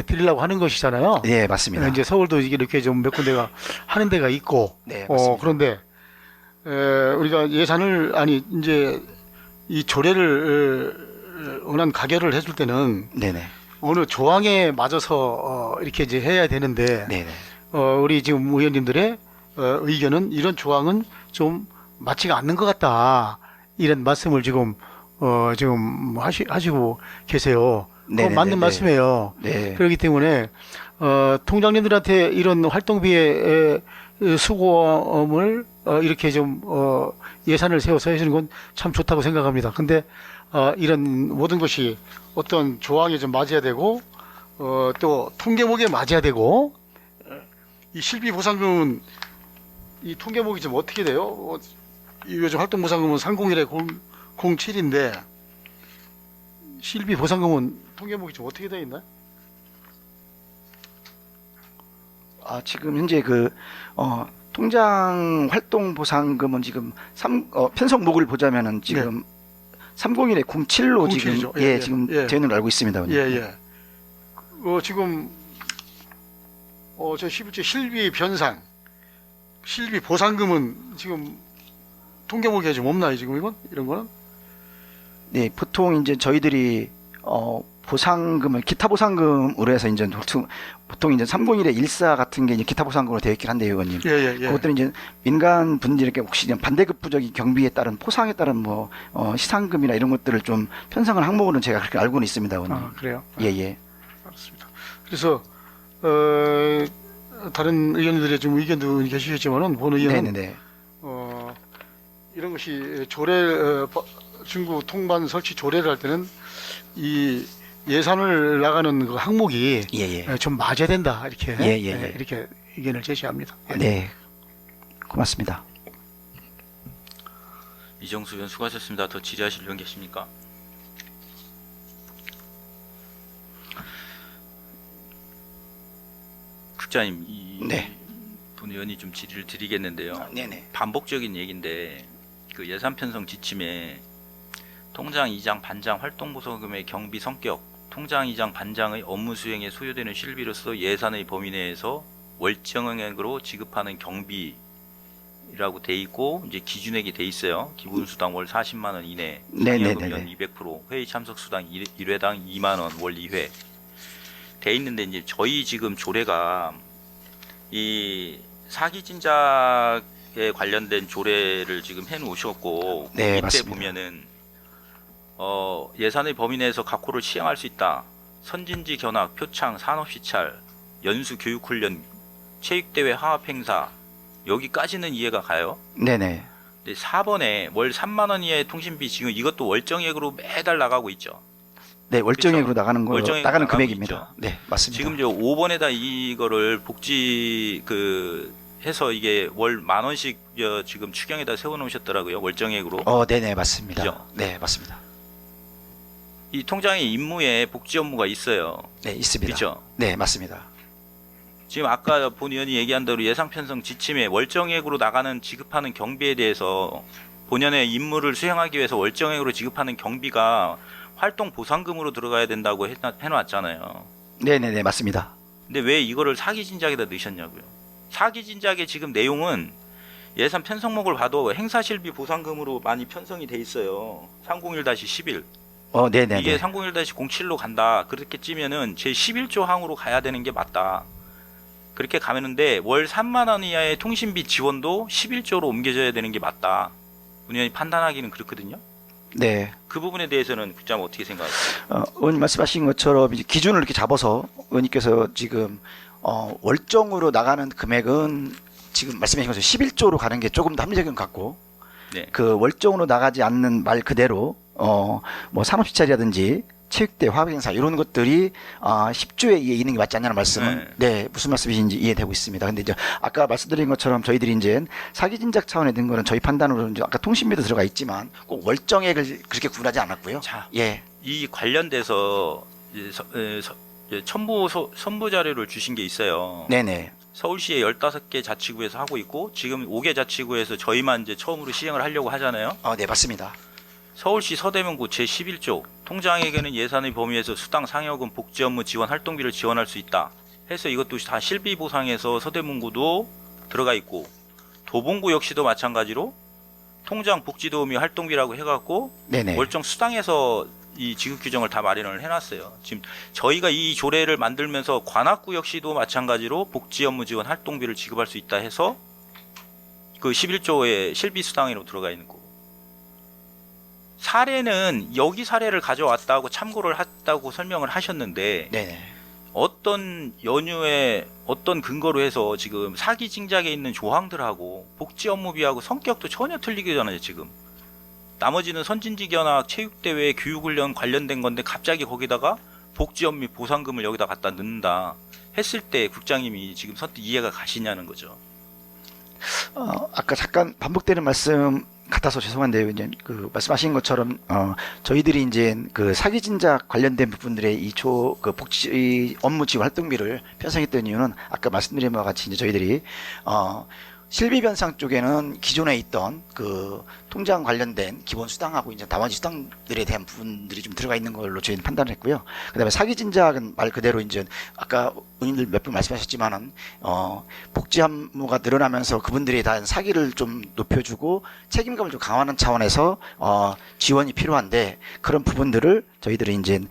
드리려고 하는 것이잖아요. 네, 맞습니다. 이제 서울도 이렇게 좀 몇 군데가 하는 데가 있고, 네, 맞습니다. 그런데 우리가 예산을 아니 이제 이 조례를 원한 가결을 해줄 때는 네네. 어느 조항에 맞아서 이렇게 이제 해야 되는데, 네네. 우리 지금 의원님들의 의견은 이런 조항은 좀 맞지가 않는 것 같다, 이런 말씀을 지금 지금 하시고 계세요. 그건 네네네네. 맞는 말씀이에요. 네. 그렇기 때문에 통장님들한테 이런 활동비의 수고를 이렇게 좀 예산을 세워서 해주는 건 참 좋다고 생각합니다. 근데 이런 모든 것이 어떤 조항에 좀 맞아야 되고 또 통계목에 맞아야 되고, 이 실비 보상금은 이 통계목이 좀 어떻게 돼요? 이 요즘 활동보상금은 301에 07인데 실비 보상금은 통계목이 좀 어떻게 되어 있나요? 지금 현재 통장 활동 보상금은 지금 편성목을 보자면은 지금 301에 07로 07 지금 이죠. 예, 지금 예. 되는 걸 알고 있습니다. 예, 예. 지금 저 11조 실비 변상, 실비 보상금은 지금 통계목에 좀 없나요, 지금 이건? 이런 거는? 네, 보통 이제 저희들이 보상금을 기타 보상금으로 해서 이제 보통 이제 301의 14 같은 게 이제 기타 보상금으로 되어 있긴 한데요, 의원님. 예, 예, 예. 그것들은 이제 민간 분들에게 혹시 반대급부적인 경비에 따른 포상에 따른 뭐 시상금이나 이런 것들을 좀 편성한 항목으로는 제가 그렇게 알고는 있습니다, 의원님. 그래요? 예, 예. 알았습니다. 그래서 다른 의원들의 좀 의견도 계시겠지만은 본 의원은 네네네. 이런 것이 중구 통반 설치 조례를 할 때는 이 예산을 나가는 그 항목이 예, 예. 좀 맞아야 된다, 이렇게 예, 예, 예. 이렇게 의견을 제시합니다. 예. 네. 고맙습니다. 이정수 의원 수고하셨습니다. 더 질의하실 의원 계십니까? 국장님, 네. 본 의원이 좀 질의를 드리겠는데요. 네네. 반복적인 얘기인데 그 예산 편성 지침에 통장 이장 반장 활동보상금의 경비 성격, 통장 이장 반장의 업무 수행에 소요되는 실비로서 예산의 범위 내에서 월정액으로 지급하는 경비라고 돼 있고 이제 기준액이 돼 있어요. 기본 수당 월 40만 원 이내, 네네네네. 연 200%, 회의 참석 수당 1회당 2만 원 월 2회 돼 있는데 이제 저희 지금 조례가 이 사기 진작에 관련된 조례를 지금 해 놓으셨고 네, 밑에 맞습니다. 보면은 예산의 범위 내에서 각호를 시행할 수 있다. 선진지 견학, 표창, 산업시찰, 연수 교육훈련, 체육대회 하합행사 여기까지는 이해가 가요. 네네. 근데 4번에 월 3만 원 이하의 통신비 지금 이것도 월정액으로 매달 나가고 있죠. 네, 월정액으로 그렇죠. 나가는 월정액으로 나가는 나가고 금액입니다. 있죠. 네, 맞습니다. 지금 저 5번에다 이거를 복지 해서 이게 월 10,000원씩 지금 추경에다 세워 놓으셨더라고요. 월정액으로. 네네, 맞습니다. 그죠? 네, 맞습니다. 이 통장의 임무에 복지 업무가 있어요. 네, 있습니다. 그렇죠? 네, 맞습니다. 지금 아까 본 의원이 얘기한 대로 예산 편성 지침에 월정액으로 나가는 지급하는 경비에 대해서 본연의 임무를 수행하기 위해서 월정액으로 지급하는 경비가 활동 보상금으로 들어가야 된다고 해놨잖아요. 네네네, 맞습니다. 근데 왜 이거를 사기 진작에다 넣으셨냐고요. 사기 진작의 지금 내용은 예산 편성목을 봐도 행사실비 보상금으로 많이 편성이 돼 있어요. 301-11. 네네네. 이게 301-07로 간다. 그렇게 찌면은 제 11조 항으로 가야 되는 게 맞다. 그렇게 가면은데 월 3만 원 이하의 통신비 지원도 11조로 옮겨져야 되는 게 맞다. 의원이 판단하기는 그렇거든요. 네. 그 부분에 대해서는 국장 어떻게 생각하세요? 의원님 말씀하신 것처럼 이제 기준을 이렇게 잡아서 의원님께서 지금 월정으로 나가는 금액은 지금 말씀하신 것처럼 11조로 가는 게 조금 더 합리적인 것 같고, 네. 그 월정으로 나가지 않는 말 그대로 뭐 산업시찰이라든지 체육대 화학행사 이런 것들이 10조에 있는 게 맞지 않냐는 말씀은 네, 무슨 말씀이신지 이해되고 있습니다. 근데 이제 아까 말씀드린 것처럼 저희들이 이제 사기 진작 차원에 든 거는 저희 판단으로 이제 아까 통신비도 들어가 있지만 꼭 월정액을 그렇게 구분하지 않았고요. 자, 예. 이 관련돼서 선부 자료를 주신 게 있어요. 네네. 서울시에 15개 자치구에서 하고 있고 지금 5개 자치구에서 저희만 이제 처음으로 시행을 하려고 하잖아요. 네, 맞습니다. 서울시 서대문구 제11조 통장에게는 예산의 범위에서 수당 상여금 복지 업무 지원 활동비를 지원할 수 있다 해서 이것도 다 실비 보상에서 서대문구도 들어가 있고 도봉구 역시도 마찬가지로 통장 복지 도우미 활동비라고 해갖고 네네. 월정 수당에서 이 지급 규정을 다 마련을 해놨어요. 지금 저희가 이 조례를 만들면서 관악구 역시도 마찬가지로 복지 업무 지원 활동비를 지급할 수 있다 해서 그 11조의 실비 수당으로 들어가 있는 거고. 사례는 여기 사례를 가져왔다고 참고를 했다고 설명을 하셨는데 네네. 어떤 연유에 어떤 근거로 해서 지금 사기 징작에 있는 조항들하고 복지 업무비하고 성격도 전혀 틀리잖아요. 지금 나머지는 선진지 견학, 체육대회, 교육훈련 관련된 건데 갑자기 거기다가 복지 업무 보상금을 여기다 갖다 넣는다 했을 때 국장님이 지금 선뜻 이해가 가시냐는 거죠. 아까 잠깐 반복되는 말씀 같아서 죄송한데요. 이제 그 말씀하신 것처럼 저희들이 이제 그 사기 진작 관련된 부분들의 그 복지 업무 지원 활동비를 편성했던 이유는 아까 말씀드린 바와 같이 이제 저희들이 실비 변상 쪽에는 기존에 있던 그 통장 관련된 기본 수당하고 이제 나머지 수당들에 대한 부분들이 좀 들어가 있는 걸로 저희는 판단을 했고요. 그다음에 사기 진작은 말 그대로 이제 아까 의원님들 몇 분 말씀하셨지만은 복지 업무가 늘어나면서 그분들에 대한 사기를 좀 높여주고 책임감을 좀 강화하는 차원에서 지원이 필요한데 그런 부분들을 저희들이 이제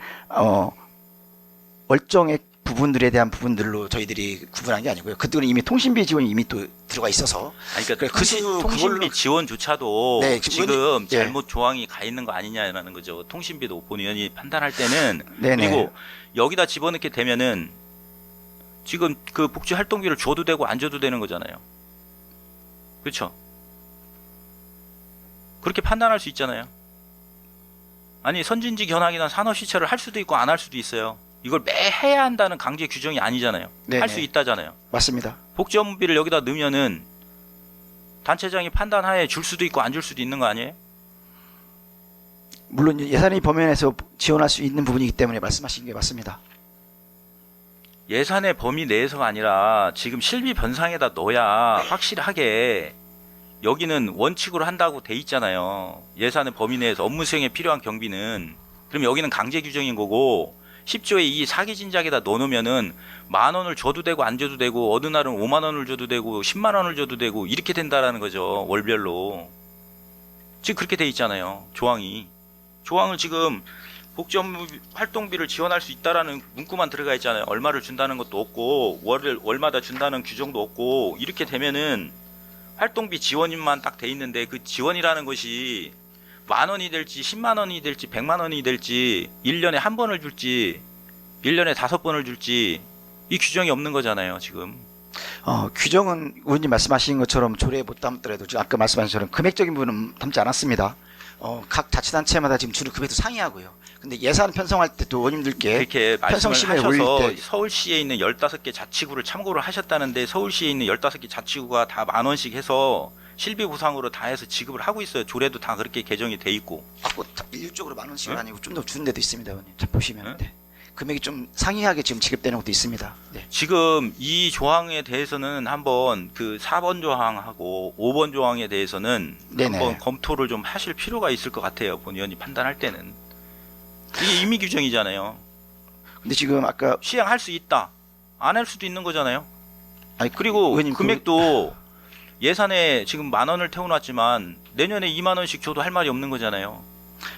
월정액 부분들에 대한 부분들로 저희들이 구분한 게 아니고요. 그들은 이미 통신비 지원이 이미 또 들어가 있어서. 아니, 그러니까 그래서 통신비 그걸로- 지원조차도 네, 지금 예. 잘못 조항이 가 있는 거 아니냐라는 거죠. 통신비도 본의원이 판단할 때는 네네. 그리고 여기다 집어넣게 되면은 지금 그 복지 활동비를 줘도 되고 안 줘도 되는 거잖아요. 그렇죠? 그렇게 판단할 수 있잖아요. 아니 선진지 견학이나 산업시설을 할 수도 있고 안 할 수도 있어요. 이걸 매 해야 한다는 강제 규정이 아니잖아요. 네네. 할 수 있다잖아요. 맞습니다. 복지 업무비를 여기다 넣으면은 단체장이 판단하에 줄 수도 있고 안 줄 수도 있는 거 아니에요? 물론 예산의 범위에서 지원할 수 있는 부분이기 때문에 말씀하신 게 맞습니다. 예산의 범위 내에서가 아니라 지금 실비 변상에다 넣어야 확실하게 여기는 원칙으로 한다고 돼 있잖아요. 예산의 범위 내에서 업무 수행에 필요한 경비는 그럼 여기는 강제 규정인 거고 10조에 이 사기 진작에다 넣어놓으면은 10,000원을 줘도 되고 안 줘도 되고 어느 날은 50,000원을 줘도 되고 100,000원을 줘도 되고 이렇게 된다라는 거죠. 월별로. 지금 그렇게 돼 있잖아요. 조항이. 조항을 지금 복지 업무 활동비를 지원할 수 있다라는 문구만 들어가 있잖아요. 얼마를 준다는 것도 없고 월마다 준다는 규정도 없고 이렇게 되면은 활동비 지원인만 딱 돼 있는데 그 지원이라는 것이 10,000원이 될지 100,000원이 될지 100,000원이 될지 1년에 한 번을 줄지 1년에 5번을 줄지 이 규정이 없는 거잖아요. 지금. 규정은 의원님 말씀하신 것처럼 조례에 못 담더라도 지금 아까 말씀하신 것처럼 금액적인 부분은 담지 않았습니다. 각 자치단체마다 지금 주는 금액도 상이하고요. 근데 예산 편성할 때도 의원님들께 이렇게 편성 말씀을 심의에 올릴 하셔서 때 서울시에 있는 15개 자치구를 참고를 하셨다는데 서울시에 있는 15개 자치구가 다 10,000원씩 해서 실비 보상으로 다 해서 지급을 하고 있어요. 조례도 다 그렇게 개정이 돼 있고. 일률적으로 10,000원씩은 응? 아니고 좀 더 주는 데도 있습니다. 의원님. 자, 보시면 응? 네. 금액이 좀 상이하게 지금 지급되는 것도 있습니다. 네. 지금 이 조항에 대해서는 한번 그 4번 조항하고 5번 조항에 대해서는 네네. 한번 검토를 좀 하실 필요가 있을 것 같아요. 본의원이 판단할 때는. 이게 임의 규정이잖아요. 근데 지금 아까 시행할 수 있다. 안 할 수도 있는 거잖아요. 아니, 그리고 의원님, 금액도 예산에 지금 10,000원을 태워놨지만 내년에 20,000원씩 줘도 할 말이 없는 거잖아요.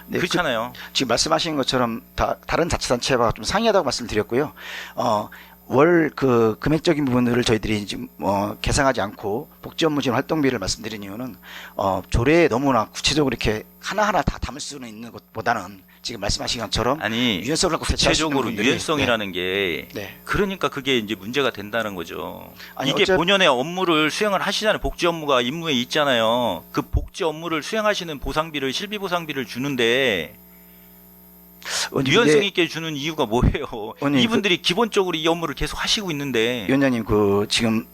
네, 그렇잖아요. 지금 말씀하신 것처럼 다른 자치단체와 좀 상이하다고 말씀드렸고요. 월 그 금액적인 부분들을 저희들이 지금 계상하지 않고 복지 업무 지원 활동비를 말씀드린 이유는 조례에 너무나 구체적으로 이렇게 하나하나 다 담을 수는 있는 것보다는 지금 말씀하신 것처럼 아니 유연성을 갖고 대처할 수 있는 구체적으로 부분들이, 유연성이라는 게 네. 그러니까 그게 이제 문제가 된다는 거죠. 아니, 이게 본연의 업무를 수행을 하시잖아요. 복지 업무가 임무에 있잖아요. 그 복지 업무를 수행하시는 보상비를 실비 보상비를 주는데 유연성 있게 주는 이유가 뭐예요? 의원님, 이분들이 기본적으로 이 업무를 계속 하시고 있는데 위원장님 지금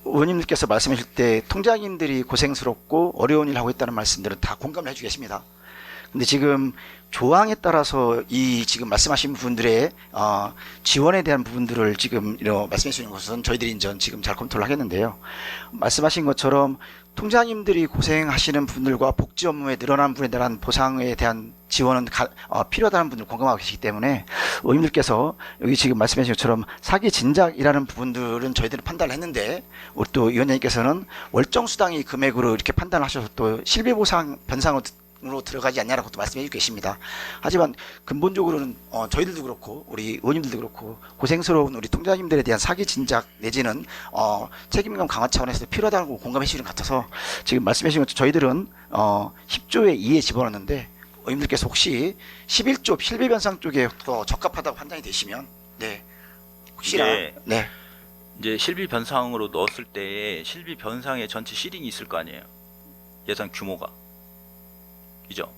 의원님께서 말씀하실 때 통장인들이 고생스럽고 어려운 일 하고 있다는 말씀들은 다 공감을 해주고 계십니다. 근데 지금 조항에 따라서 이 지금 말씀하신 분들의 지원에 대한 부분들을 지금 말씀해 주시는 것은 저희들이 이제 지금 잘 검토를 하겠는데요. 말씀하신 것처럼 통장님들이 고생하시는 분들과 복지 업무에 늘어난 분에 대한 보상에 대한 지원은 필요하다는 분들 공감하고 계시기 때문에 의원님들께서 여기 지금 말씀해 주신 것처럼 사기 진작이라는 부분들은 저희들이 판단을 했는데 우리 또 위원장님께서는 월정수당의 금액으로 이렇게 판단을 하셔서 또 실비보상 변상으로 들어가지 않냐라고 또 말씀해 주고 계십니다. 하지만 근본적으로는 저희들도 그렇고 우리 의원님들도 그렇고 고생스러운 우리 통장님들에 대한 사기 진작 내지는 책임감 강화 차원에서 필요하다고 공감해 주시는 것 같아서 지금 말씀해 주신 것처럼 저희들은 10조의 2에 집어넣는데 의원님들께서 혹시 11조 실비 변상 쪽에 더 적합하다고 판단이 되시면 혹시나 이게 이제 실비 변상으로 넣었을 때에 실비 변상의 전체 시링이 있을 거 아니에요. 예산 규모가. 그죠?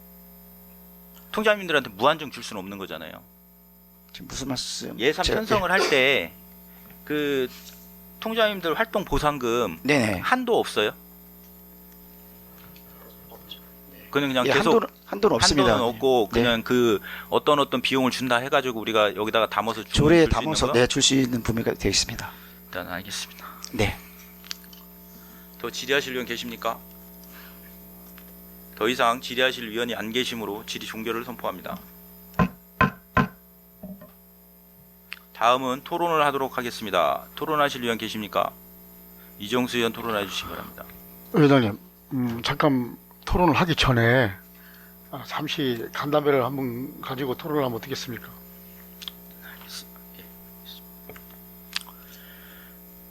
통장님들한테 무한정 줄 수는 없는 거잖아요. 지금 무슨 말씀? 예산 편성을 할 때 그 통장님들 활동 보상금 네네. 한도 없어요? 그냥 계속 한도는 없습니다. 한도는 없고 그냥 그 어떤 비용을 준다 해가지고 우리가 여기다가 담아서 조례에 담아서 줄 수 있는 범위가 되어 있습니다. 일단 알겠습니다. 네. 더 질의하실 의원 계십니까? 더 이상 질의하실 위원이 안 계시므로 질의 종결을 선포합니다. 다음은 토론을 하도록 하겠습니다. 토론하실 위원 계십니까? 이정수 의원 토론해 주시기 바랍니다. 의원님, 잠깐 토론을 하기 전에 잠시 간담회를 한번 가지고 토론을 하면 어떻겠습니까?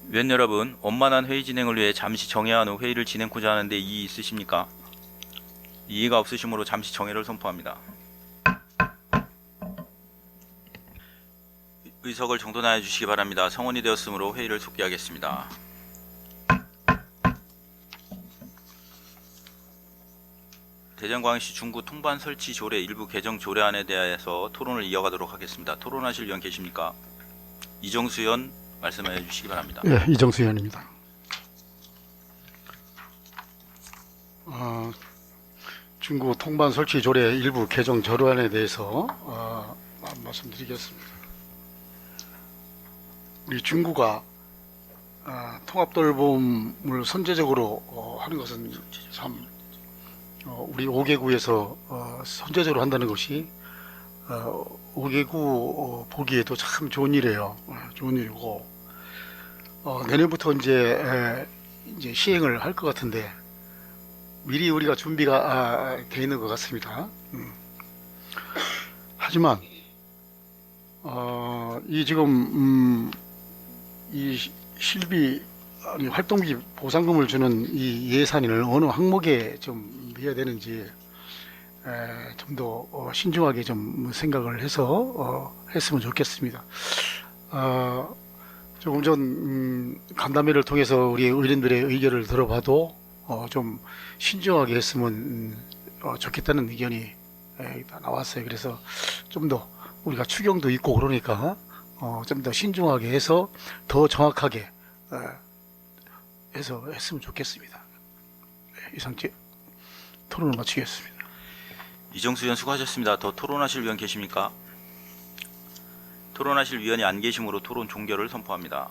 위원 여러분, 원만한 회의 진행을 위해 잠시 정회한 후 회의를 진행하고자 하는데 이의 있으십니까? 이의가 없으시므로 잠시 정회를 선포합니다. 의석을 정돈하여 주시기 바랍니다. 성원이 되었으므로 회의를 속기하겠습니다. 대전광역시 중구 통반 설치 조례 일부 개정 조례안에 대해서 토론을 이어가도록 하겠습니다. 토론하실 위원 계십니까? 이정수 의원 말씀해 주시기 바랍니다. 예, 이정수 의원입니다. 중구 통반 설치 조례 일부 개정 조례안에 대해서 말씀드리겠습니다. 우리 중구가 통합돌봄을 선제적으로 하는 것은 참 우리 5개구에서 선제적으로 한다는 것이 5개구 보기에도 참 좋은 일이에요. 좋은 일이고 내년부터 이제 시행을 할 것 같은데 미리 우리가 준비가 돼 있는 것 같습니다. 하지만 이 지금 이 실비 활동비 보상금을 주는 이 예산을 어느 항목에 좀 해야 되는지 좀 더 신중하게 좀 생각을 해서 했으면 좋겠습니다. 조금 전 간담회를 통해서 우리 의원들의 의견을 들어봐도 좀 신중하게 했으면 좋겠다는 의견이 나왔어요. 그래서 좀 더 우리가 추경도 있고 그러니까 좀 더 신중하게 해서 더 정확하게 해서 했으면 좋겠습니다. 이상 토론을 마치겠습니다. 이정수 의원 수고하셨습니다. 더 토론하실 위원 계십니까? 토론하실 위원이 안 계시므로 토론 종결을 선포합니다.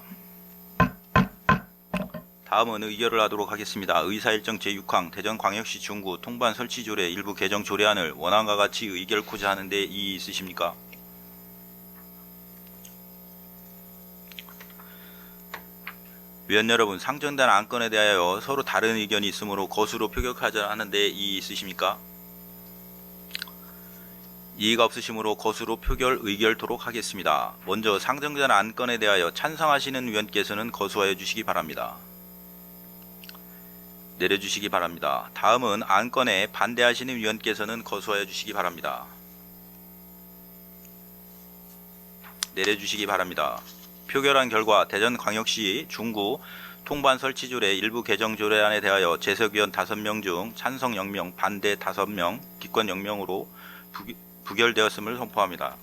다음은 의결을 하도록 하겠습니다. 의사일정 제6항 대전광역시 중구 통반 설치조례 일부 개정 조례안을 원안과 같이 의결코자 하는데 이의 있으십니까? 위원 여러분, 상정된 안건에 대하여 서로 다른 의견이 있으므로 거수로 표결하자 하는데 이의 있으십니까? 이의가 없으시므로 거수로 표결 의결토록 하겠습니다. 먼저 상정된 안건에 대하여 찬성하시는 위원께서는 거수하여 주시기 바랍니다. 내려주시기 바랍니다. 다음은 안건에 반대하시는 위원께서는 거수하여 주시기 바랍니다. 내려주시기 바랍니다. 표결한 결과 대전광역시 중구 통반 설치조례 일부 개정 조례안에 대하여 재석위원 5명 중 찬성 0명, 반대 5명, 기권 0명으로 부결되었음을 선포합니다.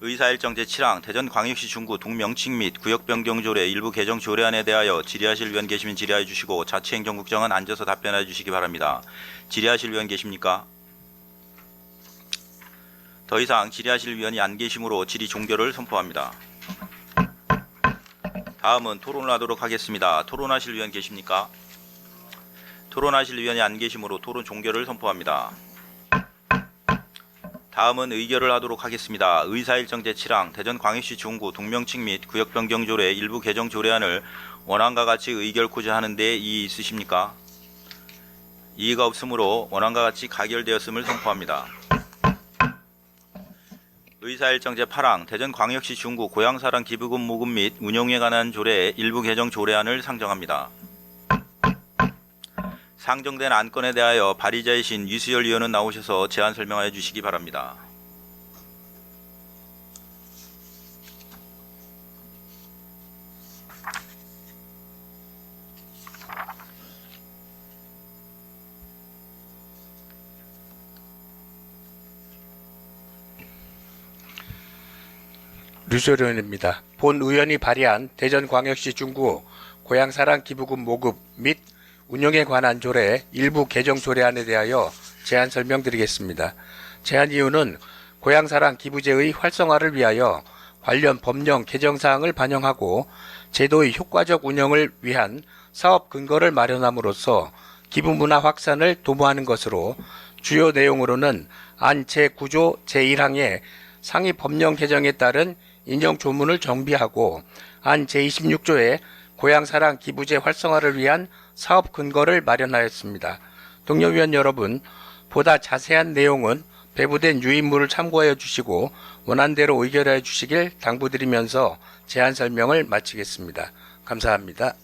의사일정 제7항 대전광역시 중구 동명칭 및 구역변경조례 일부 개정 조례안에 대하여 질의하실 위원 계시면 질의하여 주시고 자치행정국장은 앉아서 답변하여 주시기 바랍니다. 질의하실 위원 계십니까? 더 이상 질의하실 위원이 안 계시므로 질의 종결을 선포합니다. 다음은 토론을 하도록 하겠습니다. 토론하실 위원 계십니까? 토론하실 위원이 안 계시므로 토론 종결을 선포합니다. 다음은 의결을 하도록 하겠습니다. 의사일정 제7항 대전광역시 중구 동명칭 및 구역변경조례 일부 개정 조례안을 원안과 같이 의결코자 하는데 이의 있으십니까? 이의가 없으므로 원안과 같이 가결되었음을 선포합니다. 의사일정 제8항 대전광역시 중구 고향사랑 기부금 모금 및 운용에 관한 조례 일부 개정 조례안을 상정합니다. 상정된 안건에 대하여 발의자이신 유수열 의원은 나오셔서 제안 설명하여 주시기 바랍니다. 유수열 의원입니다. 본 의원이 발의한 대전광역시 중구 고향사랑 기부금 모금 및 운영에 관한 조례 일부 개정 조례안에 대하여 제안 설명드리겠습니다. 제안 이유는 고향사랑 기부제의 활성화를 위하여 관련 법령 개정사항을 반영하고 제도의 효과적 운영을 위한 사업 근거를 마련함으로써 기부문화 확산을 도모하는 것으로 주요 내용으로는 안 제9조 제1항의 상위 법령 개정에 따른 인정 조문을 정비하고 안 제26조의 고향사랑 기부제 활성화를 위한 사업 근거를 마련하였습니다. 동료위원 여러분, 보다 자세한 내용은 배부된 유인물을 참고하여 주시고 원안대로 의결하여 주시길 당부드리면서 제안 설명을 마치겠습니다. 감사합니다.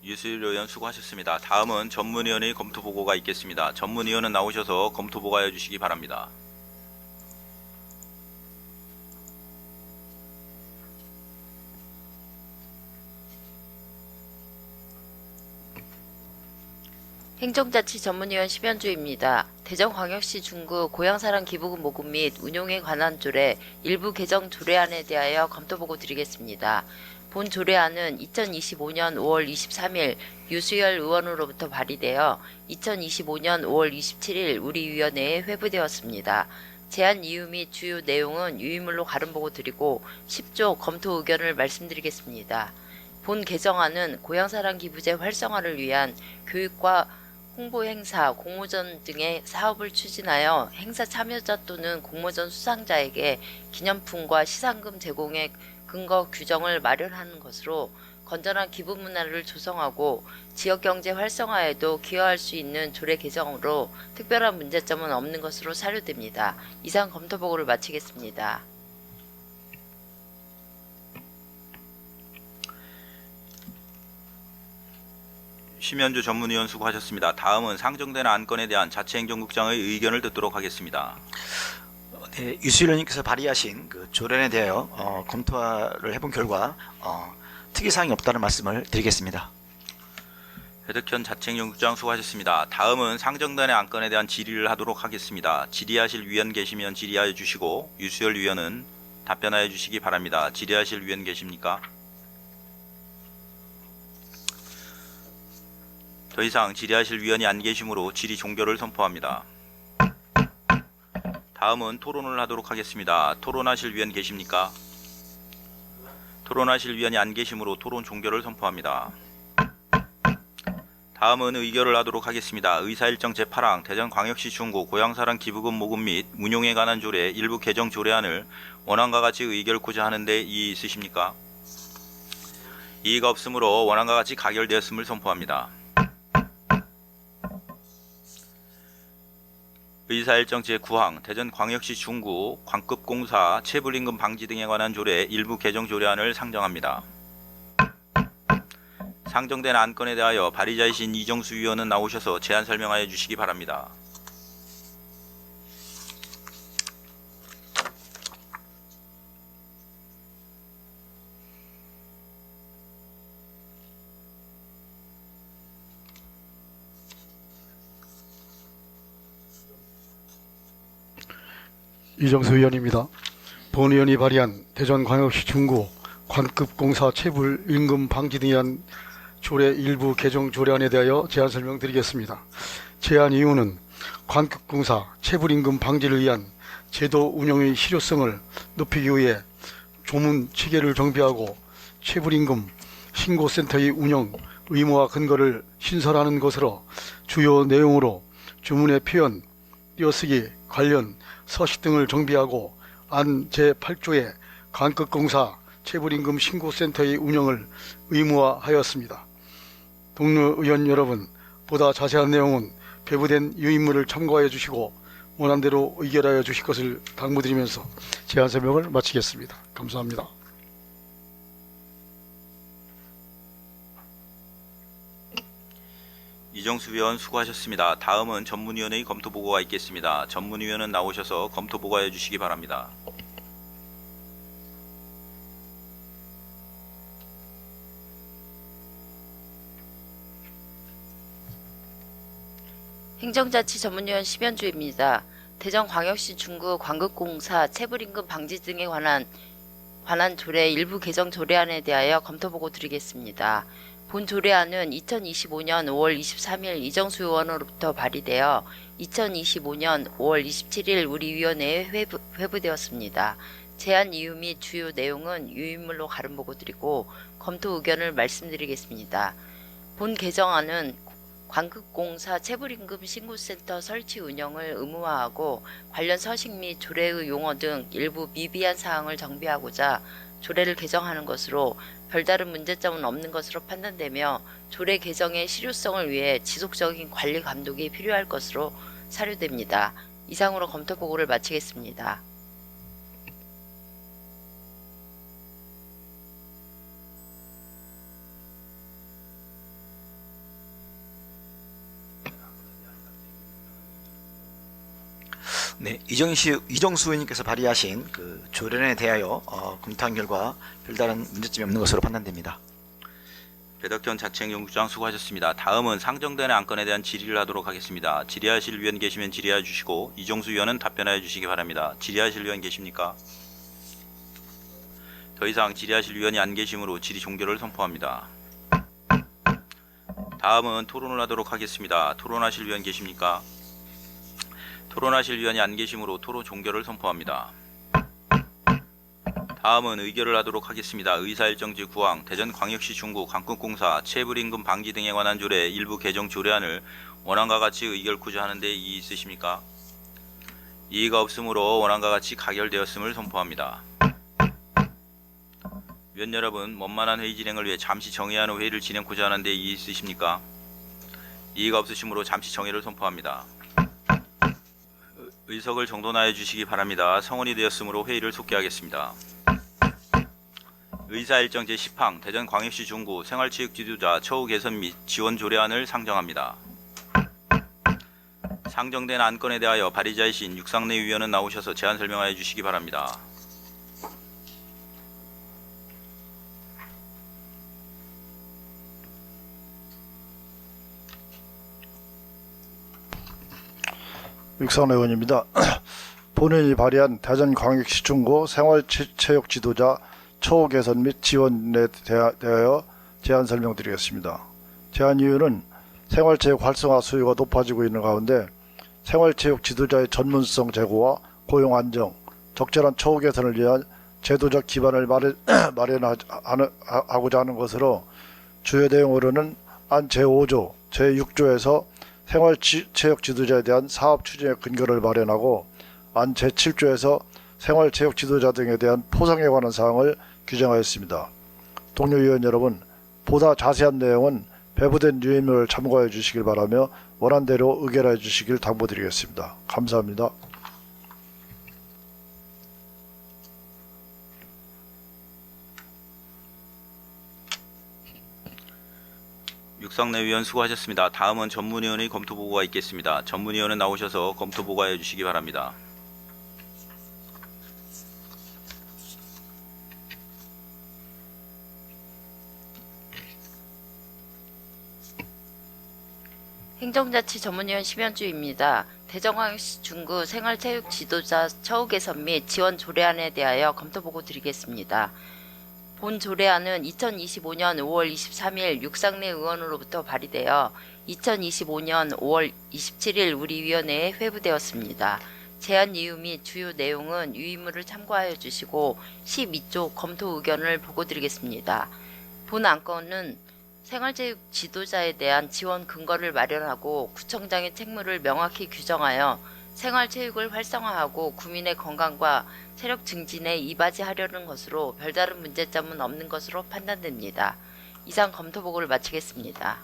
유수열 의원 수고하셨습니다. 다음은 전문위원의 검토보고가 있겠습니다. 전문위원은 나오셔서 검토보고하여 주시기 바랍니다. 행정자치 전문위원 심현주입니다. 대전광역시 중구 고향사랑 기부금 모금 및 운용에 관한 조례 일부 개정 조례안에 대하여 검토보고 드리겠습니다. 본 조례안은 2025년 5월 23일 유수열 의원으로부터 발의되어 2025년 5월 27일 우리 위원회에 회부되었습니다. 제안 이유 및 주요 내용은 유의물로 가름보고 드리고 10조 검토 의견을 말씀드리겠습니다. 본 개정안은 고향사랑 기부제 활성화를 위한 교육과 홍보 행사, 공모전 등의 사업을 추진하여 행사 참여자 또는 공모전 수상자에게 기념품과 시상금 제공의 근거 규정을 마련하는 것으로 건전한 기부 문화를 조성하고 지역경제 활성화에도 기여할 수 있는 조례 개정으로 특별한 문제점은 없는 것으로 사료됩니다. 이상 검토보고를 마치겠습니다. 심현주 전문위원 수고하셨습니다. 다음은 상정된 안건에 대한 자치행정국장의 의견을 듣도록 하겠습니다. 네, 유수열 의원님께서 발의하신 그 조례에 대하여 검토를 해본 결과 특이사항이 없다는 말씀을 드리겠습니다. 회득현 자치행정국장 수고하셨습니다. 다음은 상정된 안건에 대한 질의를 하도록 하겠습니다. 질의하실 위원 계시면 질의하여 주시고 유수열 위원은 답변하여 주시기 바랍니다. 질의하실 위원 계십니까? 더 이상 질의하실 위원이 안 계시므로 질의 종결을 선포합니다. 다음은 토론을 하도록 하겠습니다. 토론하실 위원 계십니까? 토론하실 위원이 안 계시므로 토론 종결을 선포합니다. 다음은 의결을 하도록 하겠습니다. 의사일정 제8항 대전광역시 중구 고향사랑 기부금 모금 및 운용에 관한 조례 일부 개정 조례안을 원안과 같이 의결코자 하는데 이의 있으십니까? 이의가 없으므로 원안과 같이 가결되었음을 선포합니다. 의사일정 제9항 대전광역시 중구 광급공사 체불임금 방지 등에 관한 조례 일부 개정 조례안을 상정합니다. 상정된 안건에 대하여 발의자이신 이정수 위원은 나오셔서 제안 설명하여 주시기 바랍니다. 이정수 의원입니다. 본 의원이 발의한 대전광역시 중구 관급공사 체불 임금 방지 등에 의한 조례 일부 개정 조례안에 대하여 제안 설명드리겠습니다. 제안 이유는 관급공사 체불 임금 방지를 위한 제도 운영의 실효성을 높이기 위해 조문 체계를 정비하고 체불 임금 신고센터의 운영 의무화 근거를 신설하는 것으로 주요 내용으로 주문의 표현, 띄어쓰기, 관련 서식 등을 정비하고 안 제8조의 관급공사 체불임금 신고센터의 운영을 의무화하였습니다. 동료 의원 여러분, 보다 자세한 내용은 배부된 유인물을 참고하여 주시고 원안대로 의결하여 주실 것을 당부드리면서 제안 설명을 마치겠습니다. 감사합니다. 이정수 위원 수고하셨습니다. 다음은 전문위원회의 검토 보고가 있겠습니다. 전문위원은 나오셔서 검토 보고해 주시기 바랍니다. 행정자치 전문위원 심현주입니다. 대전광역시 중구 관급공사 체불임금 방지 등에 관한 조례 일부 개정 조례안에 대하여 검토보고 드리겠습니다. 본 조례안은 2025년 5월 23일 이정수 의원으로부터 발의되어 2025년 5월 27일 우리 위원회에 회부되었습니다. 제안 이유 및 주요 내용은 유인물로 가름보고 드리고 검토 의견을 말씀드리겠습니다. 본 개정안은 관급공사 체불임금 신고센터 설치 운영을 의무화하고 관련 서식 및 조례의 용어 등 일부 미비한 사항을 정비하고자 조례를 개정하는 것으로 별다른 문제점은 없는 것으로 판단되며 조례 개정의 실효성을 위해 지속적인 관리 감독이 필요할 것으로 사료됩니다. 이상으로 검토 보고를 마치겠습니다. 네, 이정수 의원님께서 발의하신 그 조례안에 대하여 검토한 결과 별다른 문제점이 없는 것으로 판단됩니다. 배덕현 자치행정국장 수고하셨습니다. 다음은 상정된 안건에 대한 질의를 하도록 하겠습니다. 질의하실 위원 계시면 질의해 주시고 이정수 위원은 답변하여 주시기 바랍니다. 질의하실 위원 계십니까? 더 이상 질의하실 위원이 안 계시므로 질의 종결을 선포합니다. 다음은 토론을 하도록 하겠습니다. 토론하실 위원 계십니까? 토론하실 위원이 안 계시므로 토론 종결을 선포합니다. 다음은 의결을 하도록 하겠습니다. 의사일정 제9항 대전광역시 중구 관급공사 체불임금 방지 등에 관한 조례 일부 개정 조례안을 원안과 같이 의결코자 하는데 이의 있으십니까? 이의가 없으므로 원안과 같이 가결되었음을 선포합니다. 위원 여러분, 원만한 회의 진행을 위해 잠시 정회하는 회의를 진행코자 하는데 이의 있으십니까? 이의가 없으시므로 잠시 정회를 선포합니다. 의석을 정돈하여 주시기 바랍니다. 성원이 되었으므로 회의를 속기하겠습니다. 의사일정 제10항 대전광역시 중구 생활체육 지도자 처우 개선 및 지원 조례안을 상정합니다. 상정된 안건에 대하여 발의자이신 육상내 위원은 나오셔서 제안 설명하여 주시기 바랍니다. 육상내 의원입니다. 본회의 발의한 대전광역시 중구 생활체육 지도자 처우 개선 및 지원에 대하여 제안 설명드리겠습니다. 제안 이유는 생활체육 활성화 수요가 높아지고 있는 가운데 생활체육 지도자의 전문성 제고와 고용 안정, 적절한 처우 개선을 위한 제도적 기반을 마련하고자 하는 것으로 주요 내용으로는 안 제5조, 제6조에서 생활체육 지도자에 대한 사업 추진의 근거를 마련하고 안 제7조에서 생활체육 지도자 등에 대한 포상에 관한 사항을 규정하였습니다. 동료 위원 여러분, 보다 자세한 내용은 배부된 유인물을 참고해 주시길 바라며 원안대로 의결해 주시길 당부드리겠습니다. 감사합니다. 육상내 위원 수고하셨습니다. 다음은 전문위원의 검토보고가 있겠습니다. 전문위원은 나오셔서 검토보고해 주시기 바랍니다. 행정자치 전문위원 심현주입니다. 대전광역시 중구 생활체육 지도자 처우 개선 및 지원 조례안에 대하여 검토보고 드리겠습니다. 본 조례안은 2025년 5월 23일 육상내 의원으로부터 발의되어 2025년 5월 27일 우리 위원회에 회부되었습니다. 제안 이유 및 주요 내용은 유의물을 참고하여 주시고 12조 검토 의견을 보고 드리겠습니다. 본 안건은 생활체육 지도자에 대한 지원 근거를 마련하고 구청장의 책무를 명확히 규정하여 생활체육을 활성화하고 구민의 건강과 체력 증진에 이바지하려는 것으로 별다른 문제점은 없는 것으로 판단됩니다. 이상 검토보고를 마치겠습니다.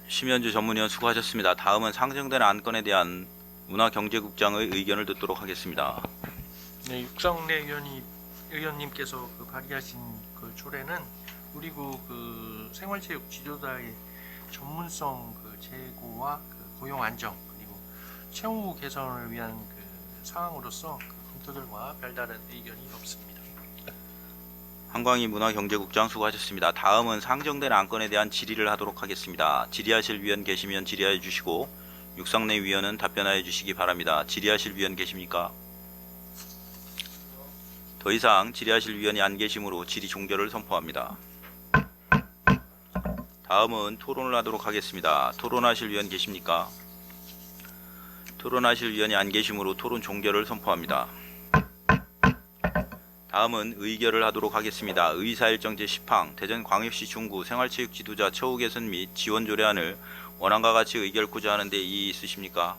심현주 전문위원 수고하셨습니다. 다음은 상정된 안건에 대한 문화경제국장의 의견을 듣도록 하겠습니다. 네, 육상내 의원님께서 발의하신 그 조례는 우리 그 생활체육 지도자의 전문성 제고와 고용 안정 그리고 채무 개선을 위한 사항으로서 검토 결과 별다른 의견이 없습니다. 한광희 문화경제국장 수고하셨습니다. 다음은 상정된 안건에 대한 질의를 하도록 하겠습니다. 질의하실 위원 계시면 질의하여 주시고 육상내 위원은 답변하여 주시기 바랍니다. 질의하실 위원 계십니까? 더 이상 질의하실 위원이 안 계시므로 질의 종결을 선포합니다. 다음은 토론을 하도록 하겠습니다. 토론하실 위원 계십니까? 토론하실 위원이 안 계시므로 토론 종결을 선포합니다. 다음은 의결을 하도록 하겠습니다. 의사일정 제10항 대전광역시 중구 생활체육 지도자 처우 개선 및 지원 조례안을 원안과 같이 의결코자 하는데 이의 있으십니까?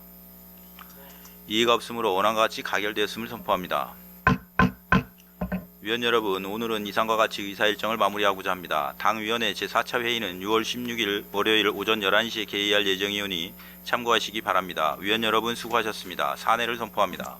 이의가 없으므로 원안과 같이 가결되었음을 선포합니다. 위원 여러분, 오늘은 이상과 같이 의사일정을 마무리하고자 합니다. 당위원회 제4차 회의는 6월 16일 월요일 오전 11시에 개의할 예정이오니 참고하시기 바랍니다. 위원 여러분 수고하셨습니다. 사내를 선포합니다.